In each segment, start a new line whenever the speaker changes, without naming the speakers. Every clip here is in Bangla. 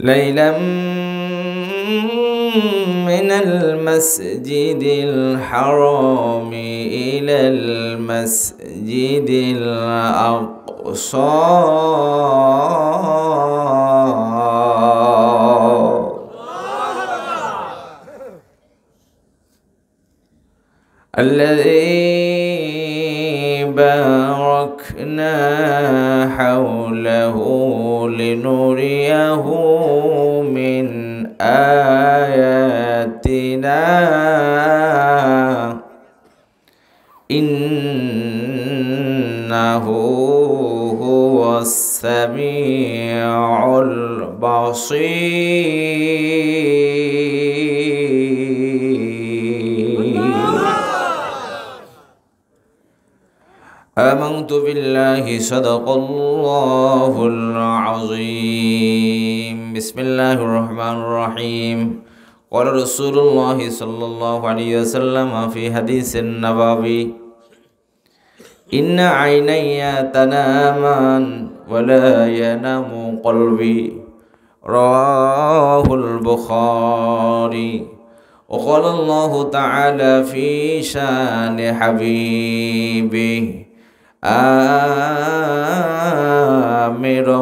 ليلا من المسجد الحرام إلى المسجد الأقصى الذي باركنا حوله لنريه من آياتنا إنه هو السميع البصير. آمنت بالله صدق الله العظيم. بسم الله الرحمن الرحيم. قال رسول الله صلى الله عليه وسلم في حديث النبوي: إن عيني تنامان ولا ينام قلبي. رواه البخاري. وقال الله تعالى في شان حبيبه آمرا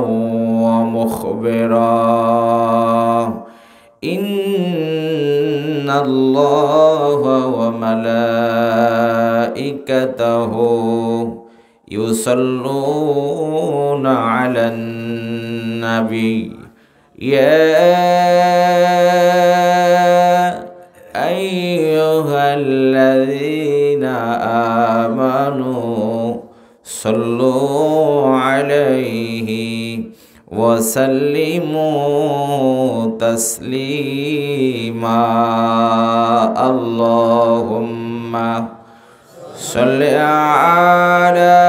ومخبرا: إن الله وملائكته يصلون على النبي يا أيها الذين آمنوا صلوا عليه وسلموا تسليما. اللهم صل على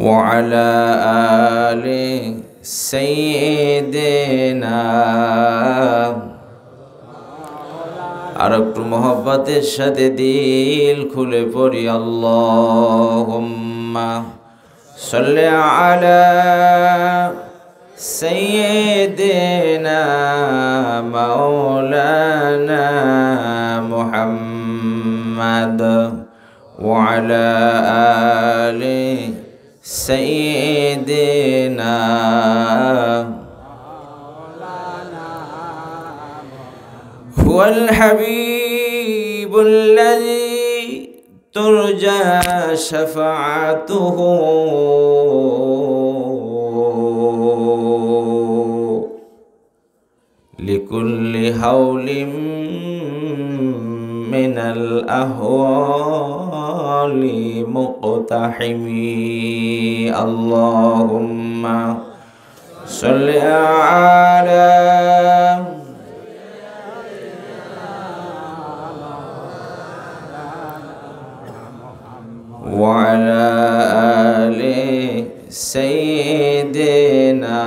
وعلى آل سيدنا। আর একটু মোহব্বতের সাথে দিল খুলে পড়ি আল্লাহুম্মা সাল্লি আলা সাইয়্যিদিনা মাওলানা মুহাম্মাদ ওয়া আলা আলি সাইয়্যিদিনা। هو الحبيب الذي ترجى شفاعته لكل هول من الأهوال مقتحم. اللهم صل على وعلى آل سيدنا।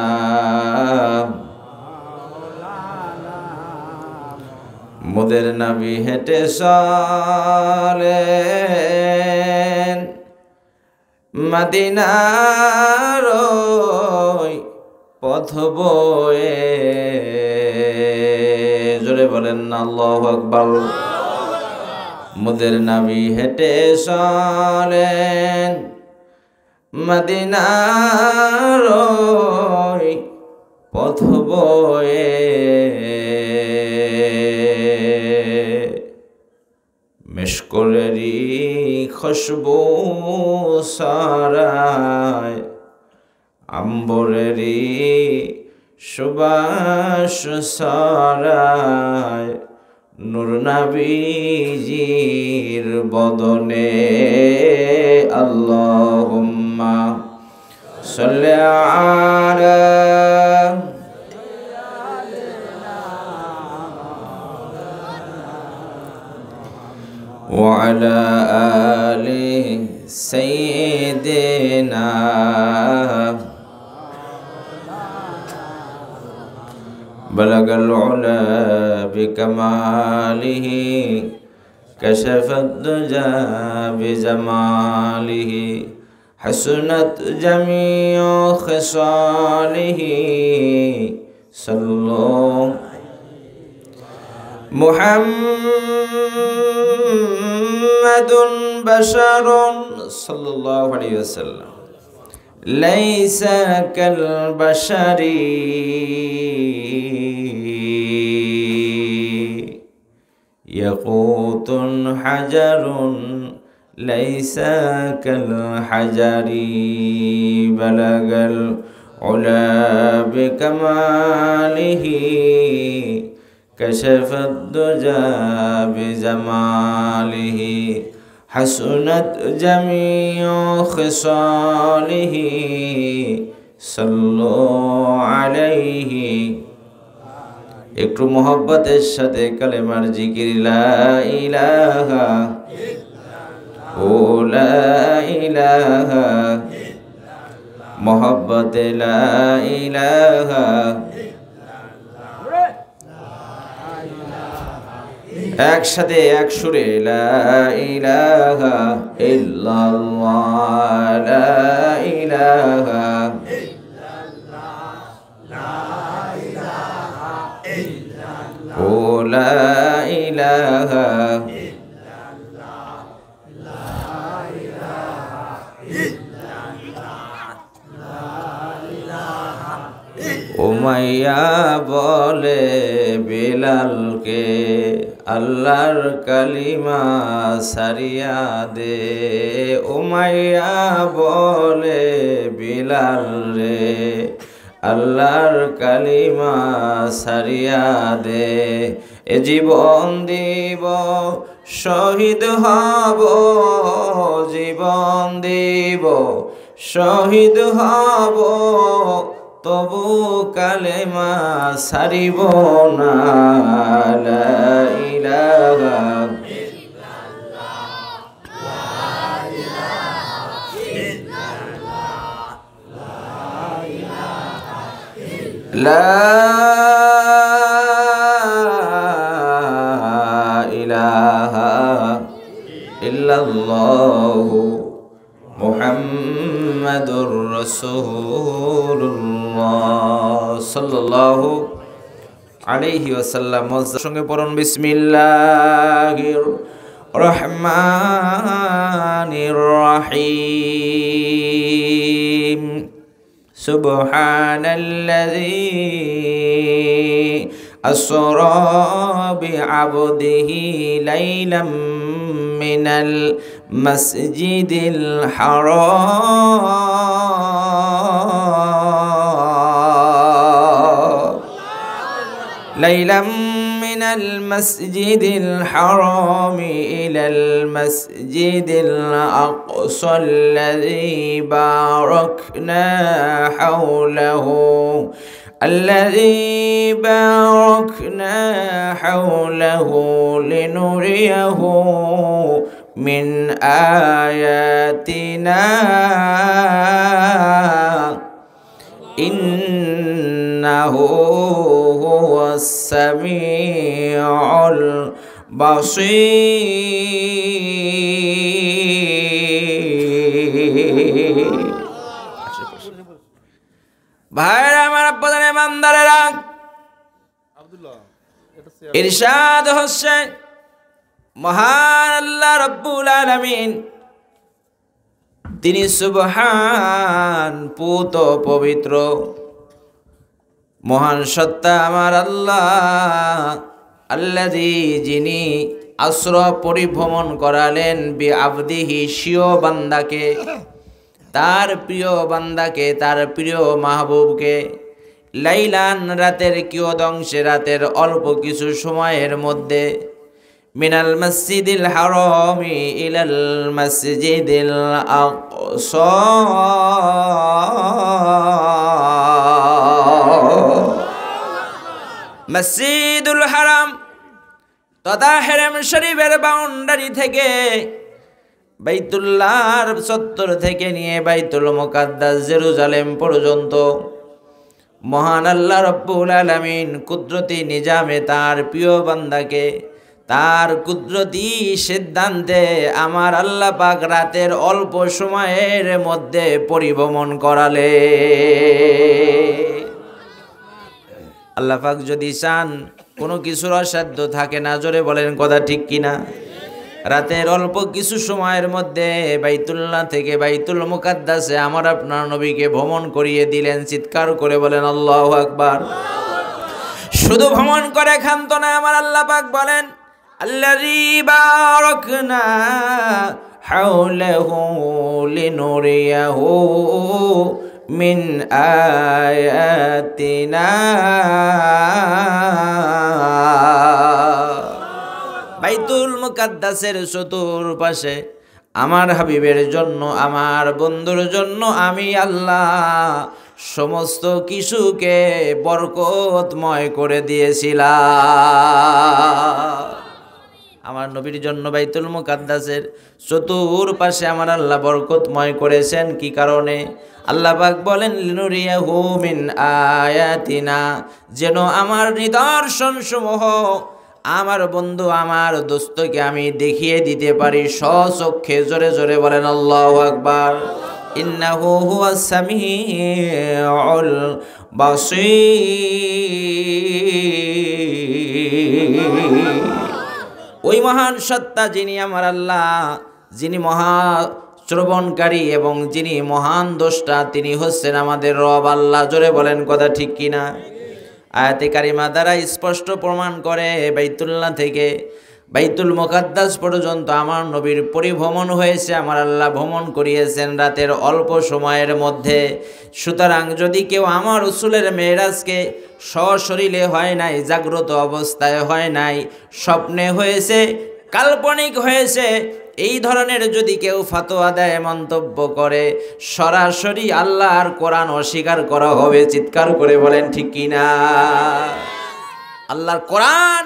মোদের নবী হেঁটে চলেন মদিনার পথ বয়ে। জোরে বলেন না আল্লাহু আকবার। মোদের নবী হেঁটে চলেন মদিনার পথ বয়ে। মিশকেরি খুশবু ছড়ায়, আম্বরেরি সুবাস ছড়ায় নূর নবীজির বদনে। আল্লাহুম্মা সাল্লি আলা ওয়া আলা আলি সাইয়্যিদিনা। بلغ العلا بكماله كشف الدجى بجماله حسنت جميع خصاله صلوا محمد بشر صلى الله عليه وسلم ليس كالبشر يقوت حجر ليس كالحجر بلغ العلا بكماله كشف الدجى بجماله حسنت جميع خصاله صلوا عليه একটু মোহব্বতের সাথে কালেমার জিকির লা ইলাহা ও লা ইলাহা মোহব্বতে লা ইলাহা একসাথে এক সুরে লা ইলাহা ইল্লাল্লাহ লা ইলাহা ও লা ইলাহা উমাইয়া বলে বিলালকে আল্লাহর কালিমা সারিয়া দে উমাইয়া বলে বিলাল রে আল্লাহর কালিমা সারিয়া দে এ জীবন দিব শহীদ হব জীবন দিব শহীদ হব তবু কালেমা সারিব না লা ইলাহা লা ইলাহা ইল্লাল্লাহু মুহাম্মাদুর রাসূলুল্লাহ সাল্লাল্লাহু আলাইহি ওয়াসাল্লাম। সঙ্গে পড়ুন বিসমিল্লাহির রহমানির রহিম সুবহানাল্লাযী আসরা বিআবদিহি লাইলাম মিনাল মাসজিদিল হারাম লাইলাম মিনাল মাসজিদিল হারাম ইলাল মাসজিদিল আকসাল্লাযী বারাকনা হাওলাহু الذي باركنا حوله لنريه من آياتنا إنه هو السميع البصير ভাইরা আমার আপনাদের ইমানদারেরা ইরশাদ হচ্ছে মহান আল্লাহ রাব্বুল আলামিন তিনি সুবহান পুত পবিত্র মহান সত্তা আমার আল্লাহ আল্লাযী যিনি আসরা পরিভ্রমণ করালেন বি আবদিহি স্বীয় বান্দাকে তার প্রিয় বান্দাকে তার প্রিয় মাহবুবকে লাইলান রাতের কিয়দংশে রাতের অল্প কিছু সময়ের মধ্যে মিনাল মসজিদিল হারামি ইলাল মসজিদিল আকসা মসজিদুল হারাম তথা হেরেম শরীফের বাউন্ডারি থেকে বাইতুল্লাহর চত্বর থেকে নিয়ে বাইতুল মুকাদ্দাস জেরুজালেম পর্যন্ত মহান আল্লাহ রাব্বুল আলামিন কুদরতি নিজামে তার প্রিয় বান্দাকে তার কুদরতি সিদ্ধান্তে আমার আল্লাহ পাক রাতের অল্প সময়ের মধ্যে পরিভ্রমণ করালে। আল্লাহ পাক যদি চান কোনো কিছুর অসাধ্য থাকে না, জোরে বলেন কথা ঠিক কিনা। রাতের অল্প কিছু সময়ের মধ্যে বাইতুল্লাহ থেকে বাইতুল মুকাদ্দাসে আমার আপনার নবীকে ভ্রমণ করিয়ে দিলেন। চিৎকার করে বলেন আল্লাহু আকবার। শুধু ভ্রমণ করে ক্ষান্ত না, আমার আল্লাহ পাক বলেন আল্লাযী বারাকনা হাওলাহু লিনুরিয়াহু মিন আয়াতিনা। বাইতুল মুকাদ্দাসের চতুর্পাশে আমার হাবিবের জন্য, আমার বন্ধুর জন্য আমি আল্লাহ সমস্ত কিছুকে বরকতময় করে দিয়েছিলাম। আমার নবীর জন্য বাইতুল মুকাদ্দাসের চতুর্পাশে আমার আল্লাহ বরকতময় করেছেন। কি কারণে? আল্লাহ পাক বলেন লিনুরিয়াহু মিন আয়াতিনা, যেন আমার নিদর্শন সমূহ আমার বন্ধু আমার দোস্তকে আমি দেখিয়ে দিতে পারি স্বচক্ষে। জোরে জোরে বলেন আল্লাহু আকবার। ইন্নাহু হুয়াস সামিউল বাসীর। ওই মহান সত্তা যিনি আমার আল্লাহ, যিনি মহা শ্রবণকারী এবং যিনি মহান দ্রষ্টা, তিনি হচ্ছেন আমাদের রব আল্লাহ। জোরে বলেন কথা ঠিক কিনা। আয়াতে কারিমা দ্বারা স্পষ্ট প্রমাণ করে বাইতুল্লাহ থেকে বাইতুল মুকাদ্দাস পর্যন্ত আমার নবীর পরিভ্রমণ হয়েছে, আমার আল্লাহ ভ্রমণ করিয়েছেন রাতের অল্প সময়ের মধ্যে। সুতরাং যদি কেউ আমার রাসূলের মেরাজকে সশরীরে হয় নাই, জাগ্রত অবস্থায় হয় নাই, স্বপ্নে হয়েছে, কাল্পনিক হয়েছে, এই ধরনের যদি কেউ ফতোয়া দেয়, মন্তব্য করে, সরাসরি আল্লাহর কোরআন অস্বীকার করা হবে। চিৎকার করে বলেন ঠিক কিনা। আল্লাহর কোরআন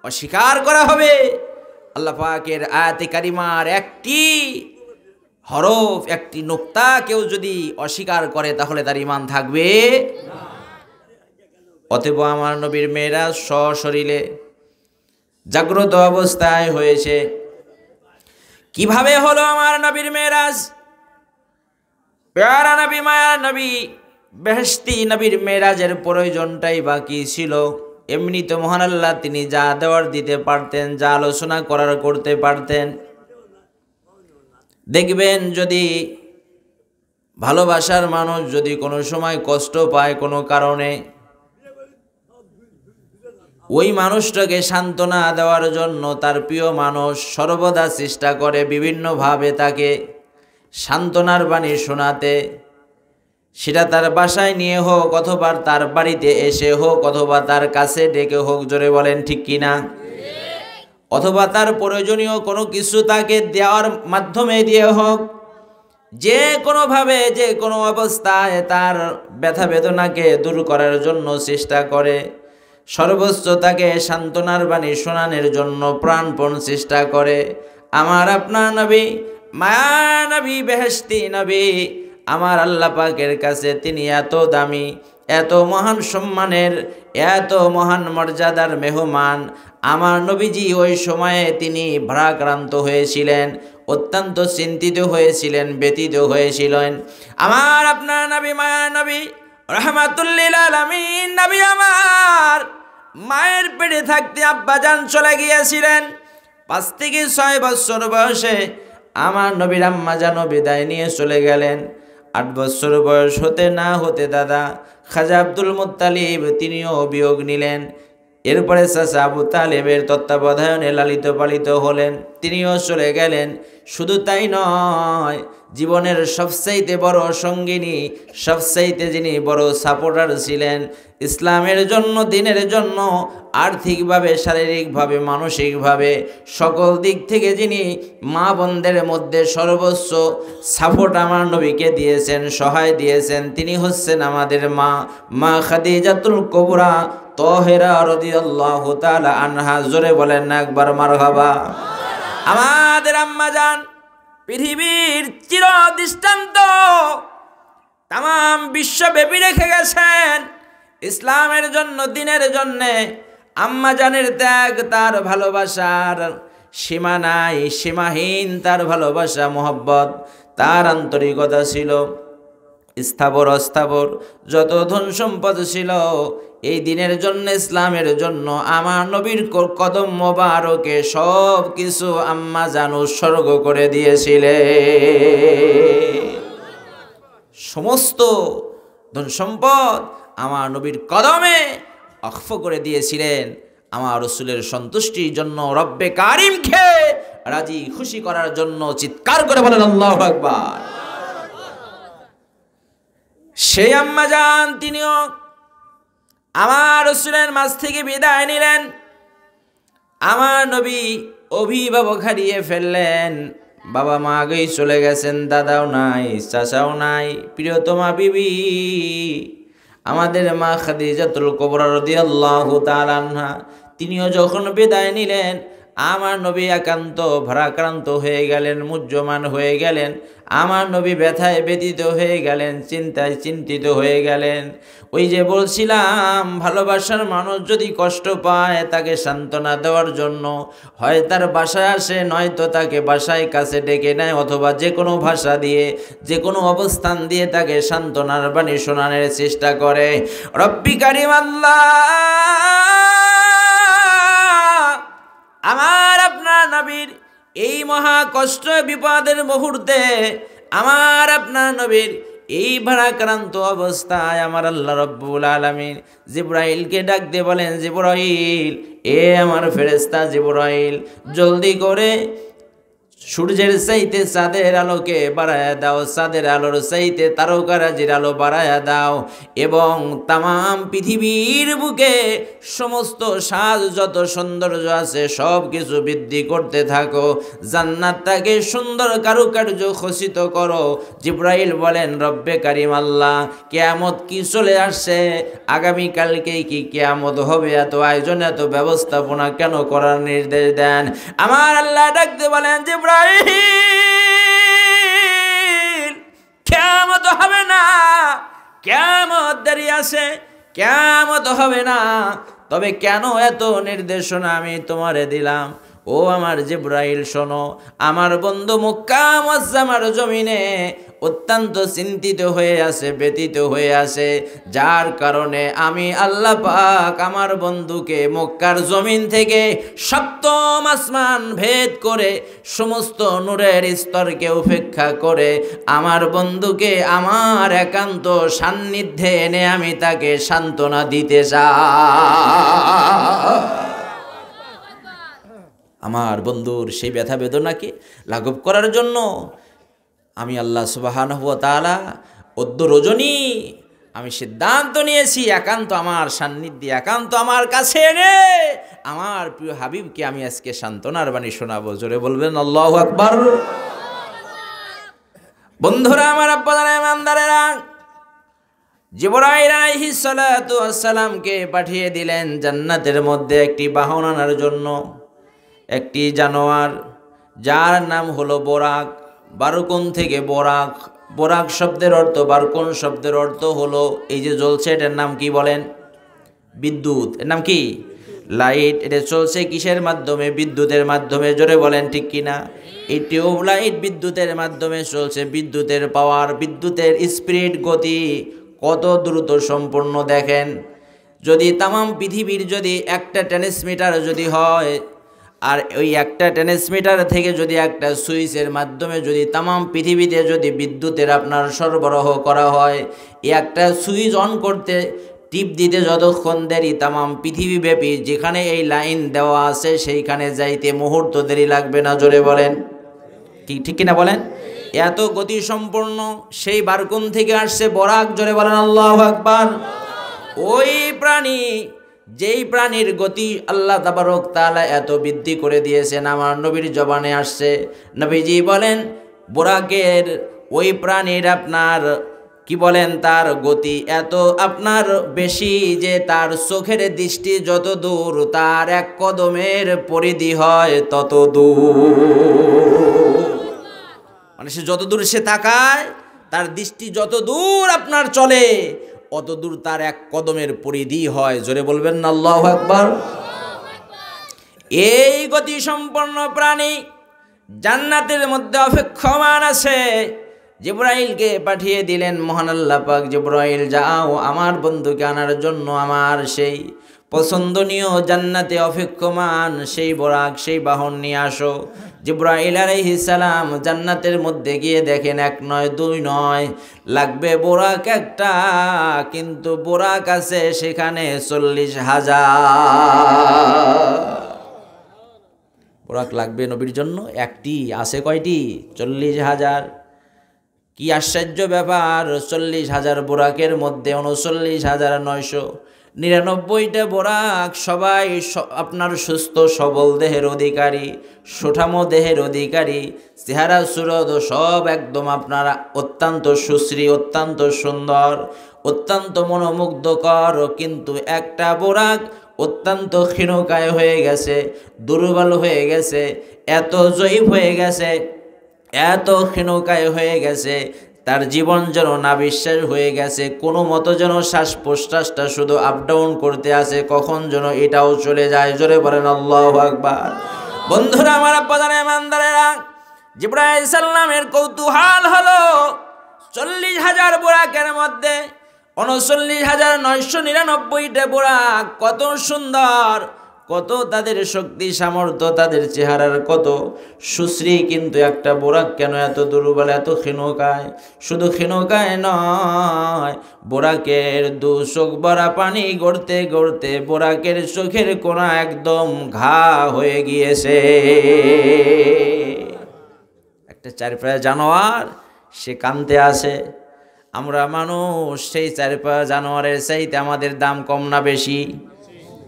অস্বীকার করা হবে। আল্লাহ পাকের আয়াতে কারিমার একটি হরফ, একটি নুকতা কেউ যদি অস্বীকার করে তাহলে তার ঈমান থাকবে না। অতএব আমার নবীর মেরাজ সশরীরে জাগ্রত অবস্থায় হয়েছে। কিভাবে হলো আমার নবীর মেরাজ? প্যারা নবী, মায়ার নবী, বেহেশতি নবীর মেরাজের প্রয়োজনটাই বাকি ছিল। এমনি তো মহান আল্লাহ তিনি যা দেওয়ার দিতে পারতেন, যা আলোচনা করার করতে পারতেন। দেখবেন যদি ভালোবাসার মানুষ যদি কোনো সময় কষ্ট পায় কোনো কারণে, ওই মানুষটাকে সান্ত্বনা দেওয়ার জন্য তার প্রিয় মানুষ সর্বদা চেষ্টা করে বিভিন্নভাবে তাকে সান্ত্বনার বাণী শোনাতে। সেটা তার বাসায় নিয়ে হোক, অথবা তার বাড়িতে এসে হোক, অথবা তার কাছে ডেকে হোক। জোরে বলেন ঠিক কিনা। অথবা তার প্রয়োজনীয় কোনো কিছু তাকে দেওয়ার মাধ্যমে দিয়ে হোক, যে কোনোভাবে যে কোনো অবস্থায় তার ব্যথা বেদনাকে দূর করার জন্য চেষ্টা করে। সর্বোচ্চ তাকে সান্ত্বনার বাণী শোনানোর জন্য প্রাণপণ চেষ্টা করে। আমার আপনার নবী, মায়া নবী, বেহেশতি নবী, আমার আল্লাহ পাকের কাছে তিনি এত দামি, এত মহান সম্মানের, এত মহান মর্যাদার মেহমান। আমার নবীজি ওই সময়ে তিনি ভারাক্রান্ত হয়েছিলেন, অত্যন্ত চিন্তিত হয়েছিলেন, ব্যথিত হয়েছিলেন। আমার আপনার নবী, মায়া নবী, রাহমাতুল লিল আলামিন নবী আমার মায়ের পেটে থাকতে আব্বাজান চলে গিয়েছিলেন। 5 থেকে 6 বছর বয়সে আমার নবীর আম্মাজানও বিদায় নিয়ে চলে গেলেন। 8 বছর বয়স হতে না হতে দাদা খাজা আব্দুল মুত্তালিব তিনিও বিয়োগ নিলেন। এরপরে চাচা আবু তালেবের তত্ত্বাবধানে লালিত পালিত হলেন, তিনিও চলে গেলেন। শুধু তাই নয়, জীবনের সবচাইতে বড় সঙ্গিনী, সবচাইতে যিনি বড় সাপোর্টার ছিলেন ইসলামের জন্য, দিনের জন্য, আর্থিকভাবে, শারীরিকভাবে, মানসিকভাবে, সকল দিক থেকে যিনি মা বোনদের মধ্যে সর্বোচ্চ সাপোর্ট আমার নবীকে দিয়েছেন, সহায় দিয়েছেন, তিনি হচ্ছেন আমাদের মা খাদিজাতুল কুবরা তাহেরা রাদিয়াল্লাহু তাআলা আনহা। জোরে বলেন না একবার মারহাবা। আমাদের আম্মা জান পৃথিবীর চির দৃষ্টান্ত তাম বিশ্বব্যাপী রেখে গেছেন ইসলামের জন্য, দিনের জন্যে। আম্মা জানের ত্যাগ, তার ভালোবাসার সীমা নাই, সীমাহীন তার ভালোবাসা মহব্বত, তার আন্তরিকতা ছিল স্থাবর অস্থাবর। যত ধন সম্পদ ছিল এই দিনের জন্য, ইসলামের জন্য, আমার নবীর কদম মোবারকে সব কিছু আম্মা জান উৎসর্গ করে দিয়েছিলেন। সমস্ত ধন সম্পদ আমার নবীর কদমে ওয়াকফ করে দিয়েছিলেন আমার রাসূলের সন্তুষ্টির জন্য, রব্বে কারিমকে রাজি খুশি করার জন্য। চিৎকার করে বলেন আল্লাহু আকবার। সেই আম্মা জান তিনিও আমার রাসূলের মাঝ থেকে বিদায় নিলেন। আমার নবী অভিভাবক হারিয়ে ফেললেন, বাবা মা আগেই চলে গেছেন, দাদাও নাই, চাচাও নাই। প্রিয়তমা বিবি আমাদের মা খাদিজাতুল কুবরা রাদিয়াল্লাহু তাআলা আনহা, তিনিও যখন বিদায় নিলেন, আমার নবী একান্ত ভারাক্রান্ত হয়ে গেলেন, মুহ্যমান হয়ে গেলেন। আমার নবী ব্যথায় ব্যথিত হয়ে গেলেন, চিন্তায় চিন্তিত হয়ে গেলেন। ওই যে বলছিলাম, ভালোবাসার মানুষ যদি কষ্ট পায় তাকে সান্ত্বনা দেওয়ার জন্য হয় তার বাসায় আসে, নয়তো তাকে বাসায় কাছে ডেকে নেয়, অথবা যে কোনো ভাষা দিয়ে, যে কোনো অবস্থান দিয়ে তাকে সান্ত্বনার বাণী শোনানোর চেষ্টা করে। রব্বি কারিম আল্লাহ আমার আপনার নবীর এই মহা কষ্ট বিপদের মুহূর্তে, আমার আপনার নবীর এই ভারাক্রান্ত অবস্থায় আমার আল্লাহ রব্বুল আলামিন জিবরাইলকে ডাক দিয়ে বলেন, জিবরাইল, এ আমার ফেরেশতা জিবরাইল, জলদি করে সূর্যের চাইতে চাঁদের আলোকে বাড়ায়া দাও, চাঁদের আলোর চাইতে তারকারাজির আলো বাড়ায়া দাও, এবং তামাম পৃথিবীর বুকে সমস্ত সাজ যত সৌন্দর্য আছে সব কিছু বৃদ্ধি করতে থাকো, জান্নাতটাকে সুন্দর কারুকার্য খচিত করো। জিবরাইল বলেন, রব্বে কারিম আল্লাহ, কিয়ামত কি চলে আসছে, আগামীকালকেই কি কিয়ামত হবে, এত আয়োজন এত ব্যবস্থাপনা কেন করার নির্দেশ দেন? আমার আল্লাহ ডাকতে বলেন, জিবরাইল, কিয়ামত হবে না, কিয়ামত দেরি আছে, কিয়ামত হবে না। তবে কেন এত নির্দেশনা আমি তোমারে দিলাম? ও আমার জিবরাইল, শোনো, আমার বন্ধু মক্কা মুআজ্জামার জমিনে অত্যন্ত চিন্তিত হয়ে আছে, ব্যথিত হয়ে আছে, যার কারণে আমি আল্লাহ পাক আমার বন্ধুকে মক্কার জমিন থেকে সপ্তম আসমান ভেদ করে সমস্ত নূরের স্তরকে উপেক্ষা করে আমার বন্ধুকে আমার একান্ত সান্নিধ্যে এনে আমি তাকে সান্ত্বনা দিতে চাই। আমার বন্ধুর সেই ব্যথা বেদনাকে লাঘব করার জন্য আমি আল্লাহ সুবহানাহু ওয়া তাআলা অদ্য রজনী আমি সিদ্ধান্ত নিয়েছি, একান্ত আমার সান্নিধ্যে, একান্ত আমার কাছে এনে আমার প্রিয় হাবিবকে আমি আজকে সান্ত্বনার বাণী শোনাবো। জোরে বলবেন আল্লাহু আকবার। বন্ধুরা আমার, আপনারা ইমানদারেরা, জিবরাইল আলাইহিস সালাতু ওয়াস সালামকে পাঠিয়ে দিলেন জান্নাতের মধ্যে একটি বাহন আনার জন্য, একটি জানোয়ার যার নাম হলো বোরাক। বারুকুন থেকে বোরাক, বোরাক শব্দের অর্থ, বারকুন শব্দের অর্থ হলো এই যে জ্বলছে, এটার নাম কি বলেন? বিদ্যুৎ। এর নাম কি? লাইট। এটা চলছে কিসের মাধ্যমে? বিদ্যুতের মাধ্যমে। জোরে বলেন ঠিক কিনা? এই টিউব লাইট বিদ্যুতের মাধ্যমে চলছে। বিদ্যুতের পাওয়ার, বিদ্যুতের স্পিড, গতি কত দ্রুত সম্পূর্ণ দেখেন। যদি তামাম পৃথিবীর যদি একটা ট্রান্সমিটার যদি হয়, আর ওই একটা ট্রান্সমিটার থেকে যদি একটা সুইচের মাধ্যমে যদি তামাম পৃথিবীতে যদি বিদ্যুতের আপনার সরবরাহ করা হয়, এই একটা সুইচ অন করতে, টিপ দিতে যতক্ষণ দেরি, তামাম পৃথিবীব্যাপী যেখানে এই লাইন দেওয়া আছে সেইখানে যাইতে মুহূর্ত দেরি লাগবে না। জোরে বলেন কি ঠিক কিনা বলেন? এত গতি সম্পন্ন সেই বারকুন থেকে আসছে বোরাক। জোরে বলেন আল্লাহু আকবার। ওই প্রাণী, যেই প্রাণীর গতি আল্লাহ তাবারক তাআলা এত বৃদ্ধি করে দিয়েছেন, আমার নবীর জবানে আসছে, নবীজি বলেন বোরাকের ওই প্রাণীর আপনার কি বলেন, তার গতি এত আপনার বেশি যে তার চোখের দৃষ্টি যত দূর, তার এক কদমের পরিধি হয় তত দূর। মানে সে যত দূর সে তাকায়, তার দৃষ্টি যত দূর আপনার চলে, অত দূর তার এক কদমের পরিধি হয়। জোরে বলবেন না আল্লাহু আকবার। এই গতি সম্পন্ন প্রাণী জান্নাতের মধ্যে অপেক্ষমান আছে। জিবরাইলকে পাঠিয়ে দিলেন মহান আল্লাহ পাক, জিবরাইল যাও আমার বন্ধুকে আনার জন্য আমার সেই পছন্দনীয় জান্নাতে অপেক্ষমান সেই বোরাক সেই বাহন নিয়ে আসো। জিবরাইল আলাইহিস সালাম জান্নাতের মধ্যে গিয়ে দেখেন এক নয় দুই নয়, লাগবে বোরাক একটা, কিন্তু বোরাক আছে সেখানে 40,000 বোরাক লাগবে নবীর জন্য, একটি আছে কয়টি? 40,000। কি আশ্চর্য ব্যাপার, 40,000 বোরাকের মধ্যে 39,999টা বোরাক সবাই আপনার সুস্থ সবল দেহের অধিকারী, সুঠামো দেহের অধিকারী, চেহারা সুরত সব একদম আপনারা অত্যন্ত সুশ্রী, অত্যন্ত সুন্দর, অত্যন্ত মনোমুগ্ধকর। কিন্তু একটা বোরাক অত্যন্ত ক্ষীণকায় হয়ে গেছে, দুর্বল হয়ে গেছে, এত জয়ীফ হয়ে গেছে, এত ক্ষীণকায় হয়ে গেছে, তার জীবন যেন না বিশ্বাস হয়ে গেছে। কোনো মতো যেন শ্বাস প্রশ্বাসটা শুধু আপ ডাউন করতে আছে, কখন যেন এটাও চলে যায়। জোরে বলেন আল্লাহু আকবার। বন্ধুরা আমার, আব্বাজানে ইমানদারেরা, জিবরাইল সাল্লামের কৌতূহল হলো 40,000 বোরাকের মধ্যে 39,999টা বোরাক কত সুন্দর, কত তাদের শক্তি সামর্থ্য, তাদের চেহারার কত সুশ্রী, কিন্তু একটা বোরাক কেন এত দুর্বল, এত ক্ষীণকায়? শুধু ক্ষীণকায় নয়, বোরাকের দু চোখ ভরা পানি গড়তে গড়তে বোরাকের চোখের কোণা একদম ঘা হয়ে গিয়েছে। একটা চারপায়া জানোয়ার সে কানতে আসে, আমরা মানুষ সেই চারপায়া জানোয়ারের চাইতে আমাদের দাম কম না বেশি?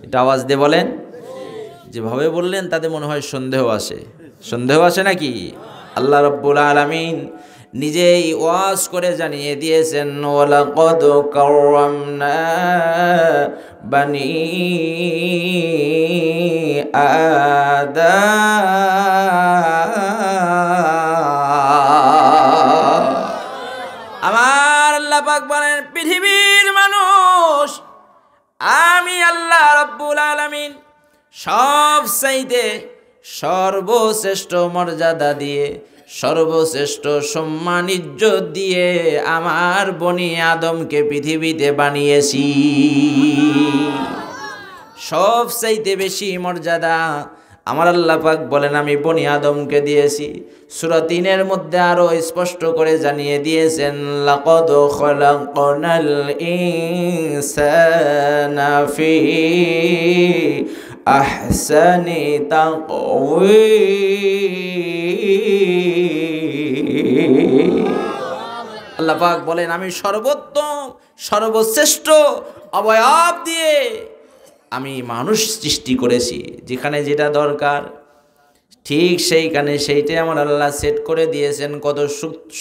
এটা আওয়াজ দিয়ে বলেন। যেভাবে বললেন তাতে মনে হয় সন্দেহ আসে। সন্দেহ আসে নাকি? আল্লাহ রাব্বুল আলামিন নিজেই ওয়াজ করে জানিয়ে দিয়েছেন, ওয়ালাকাদ কাররামনা বানি আদম। আমার আল্লাহ পাক বলেন, পৃথিবীর মানুষ আমি আল্লাহ রাব্বুল আলামিন সব চাইতে সর্বশ্রেষ্ঠ মর্যাদা দিয়ে, সর্বশ্রেষ্ঠ সম্মান ইজ্জত দিয়ে আমার বনি আদমকে পৃথিবীতে বানিয়েছি। সব চাইতে বেশি মর্যাদা আমার আল্লাহ পাক বলেন আমি বনি আদমকে দিয়েছি। সূরা ৩-এর মধ্যে আরো স্পষ্ট করে জানিয়ে দিয়েছেন, লাকাদ খালাকনাল ইনসানা ফি আহসানি তাকওয়ীম। আল্লাহ পাক বলেন আমি সর্বোত্তম সর্বশ্রেষ্ঠ অবয়ব দিয়ে আমি মানুষ সৃষ্টি করেছি। যেখানে যেটা দরকার ঠিক সেইখানে সেইটাই আমার আল্লাহ সেট করে দিয়েছেন, কত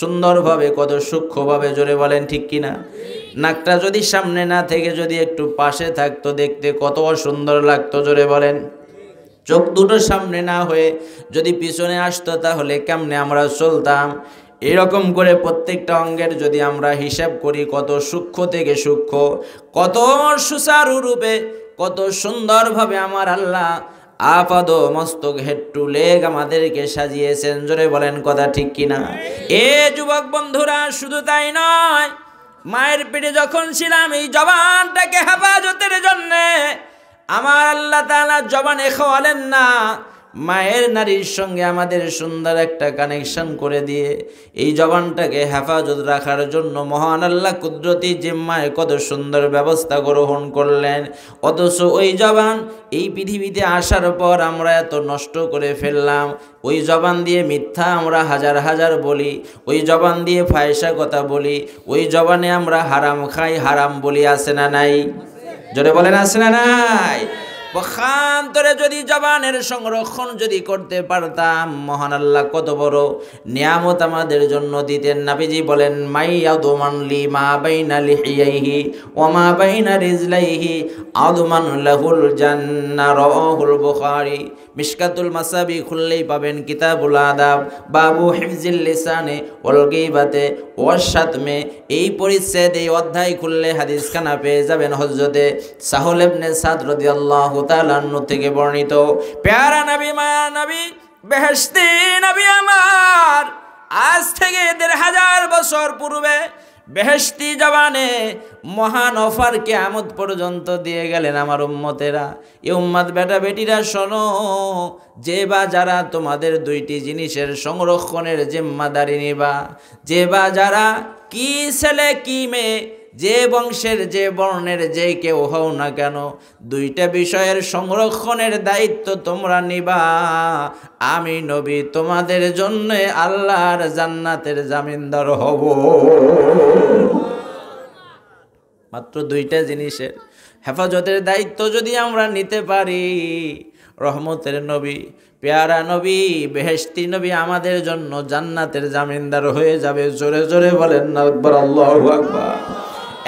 সুন্দরভাবে, কত সূক্ষ্মভাবে। জোরে বলেন ঠিক কিনা? নাকটা যদি সামনে না থেকে যদি একটু পাশে থাকতো, দেখতে কত সুন্দর লাগতো। জোরে বলেন। চোখ দুটো সামনে না হয়ে যদি পিছনে আসতো, তাহলে কেমনে আমরা চলতাম? এরকম করে প্রত্যেকটা অঙ্গের যদি আমরা হিসাব করি, কত সূক্ষ্ম থেকে সূক্ষ্ম, কত সুচারু রূপে, কত সুন্দরভাবে আমার আল্লাহ আপাদ মস্তক হেড টু লেগ আমাদেরকে সাজিয়েছেন। জোরে বলেন কথা ঠিক কিনা? এ যুবক বন্ধুরা, শুধু তাই নয়, মায়ের পেটে যখন ছিলাম এই জবানটাকে হেফাজতের জন্যে আমার আল্লাহ তাআলা জবানে খাওয়ালেন না, মায়ের নারীর সঙ্গে আমাদের সুন্দর একটা কানেকশন করে দিয়ে এই জবানটাকে হেফাজত রাখার জন্য মহান আল্লাহ কুদরতি জিম্মায় কত সুন্দর ব্যবস্থা গ্রহণ করলেন। অথচ ওই জবান এই পৃথিবীতে আসার পর আমরা এত নষ্ট করে ফেললাম। ওই জবান দিয়ে মিথ্যা আমরা হাজার হাজার বলি, ওই জবান দিয়ে ফায়সা কথা বলি, ওই জবানে আমরা হারাম খাই, হারাম বলি। আছে না নাই? জোরে বলেন আছে না নাই? পক্ষান্তরে যদি জবানের সংরক্ষণ যদি করতে পারতাম, মহান আল্লাহ কত বড় নিয়ামত আমাদের জন্য দিতেন। নবীজি বলেন, মাইয়াদুমান লিমা বাইনা লিহিয়াইহি ওয়া মা বাইনা রিজলাইহি আদমান লাহুল জান্নাহ। রাওয়াহুল বুখারী। মিশকাতুল মাসাবি খুললেই পাবেন কিতাবুল আদাব, বাবু হিফজিল লিসানে ওয়াল গীবাতে ওয়াশ শাতমে। এই পরিচ্ছেদ, এই অধ্যায় খুললে হাদিসখানা পেয়ে যাবেন হযরতে সাহল ইবনে সাদ রাদিয়াল্লাহু তাআলা আনহু থেকে বর্ণিত, প্যারা নবী মায়া নবী বেহেশতি নবী আমার আজ থেকে ১৫০০ বছর পূর্বে বেহেশতি জবানে মহান অফার কিয়ামত পর্যন্ত দিয়ে গেলেন আমার উম্মতেরা। এই উম্মত বেটা বেটিরা শোনো, যে বা যারা তোমাদের দুইটি জিনিসের সংরক্ষণের জিম্মাদারি নিবা, যে বা যারা কি ছেলে কি মেয়ে, যে বংশের যে বর্ণের যে কেউ হও না কেন, দুইটা বিষয়ের সংরক্ষণের দায়িত্ব তোমরা নিবা, আমি নবী তোমাদের জন্য আল্লাহর জান্নাতের জামিনদার হব। মাত্র দুইটা জিনিসের হেফাজতের দায়িত্ব যদি আমরা নিতে পারি, রহমতের নবী পেয়ারা নবী বেহেশতি নবী আমাদের জন্য জান্নাতের জামিনদার হয়ে যাবে। জোরে জোরে বলেন আকবার, আল্লাহু আকবার।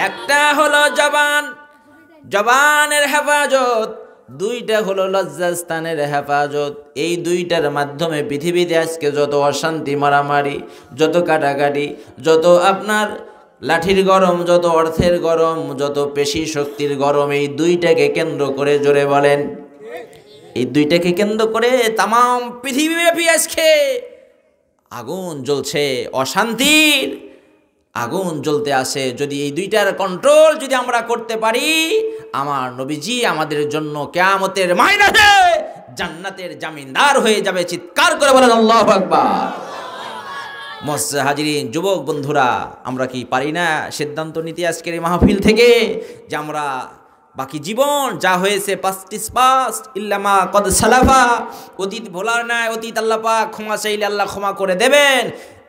একটা হলো জবান, জবানের হেফাজত, দুইটা হলো লজ্জাস্থানের হেফাজত। এই দুইটার মাধ্যমে পৃথিবীতে আজকে যত অশান্তি, মারামারি, যত কাটাকাটি, যত আপনার লাঠির গরম, যত অর্থের গরম, যত পেশি শক্তির গরম, এই দুইটাকে কেন্দ্র করে, জোরে বলেন, এই দুইটাকে কেন্দ্র করে তামাম পৃথিবীব্যাপী আজকে আগুন জ্বলছে, অশান্তির আগুন জ্বলতে আসে। যদি এই দুইটার কন্ট্রোল যদি আমরা করতে পারি, আমার নবীজি আমাদের জন্য কিয়ামতের ময়দানে জান্নাতের জামিনদার হয়ে যাবে। চিৎকার করে বলেন আল্লাহু আকবার। মুআজ্জাজ হাজিরিন, যুবক বন্ধুরা, আমরা কি পারি না সিদ্ধান্ত নিতে আজকের এই মাহফিল থেকে যে আমরা বাকি জীবন যা হয়েছে পাস্ট ইল্লামা কদ সালাফা, অতীত ভোলার নাই, অতীত আল্লাহ পাক ক্ষমা চাইলে আল্লাহ ক্ষমা করে দেবেন।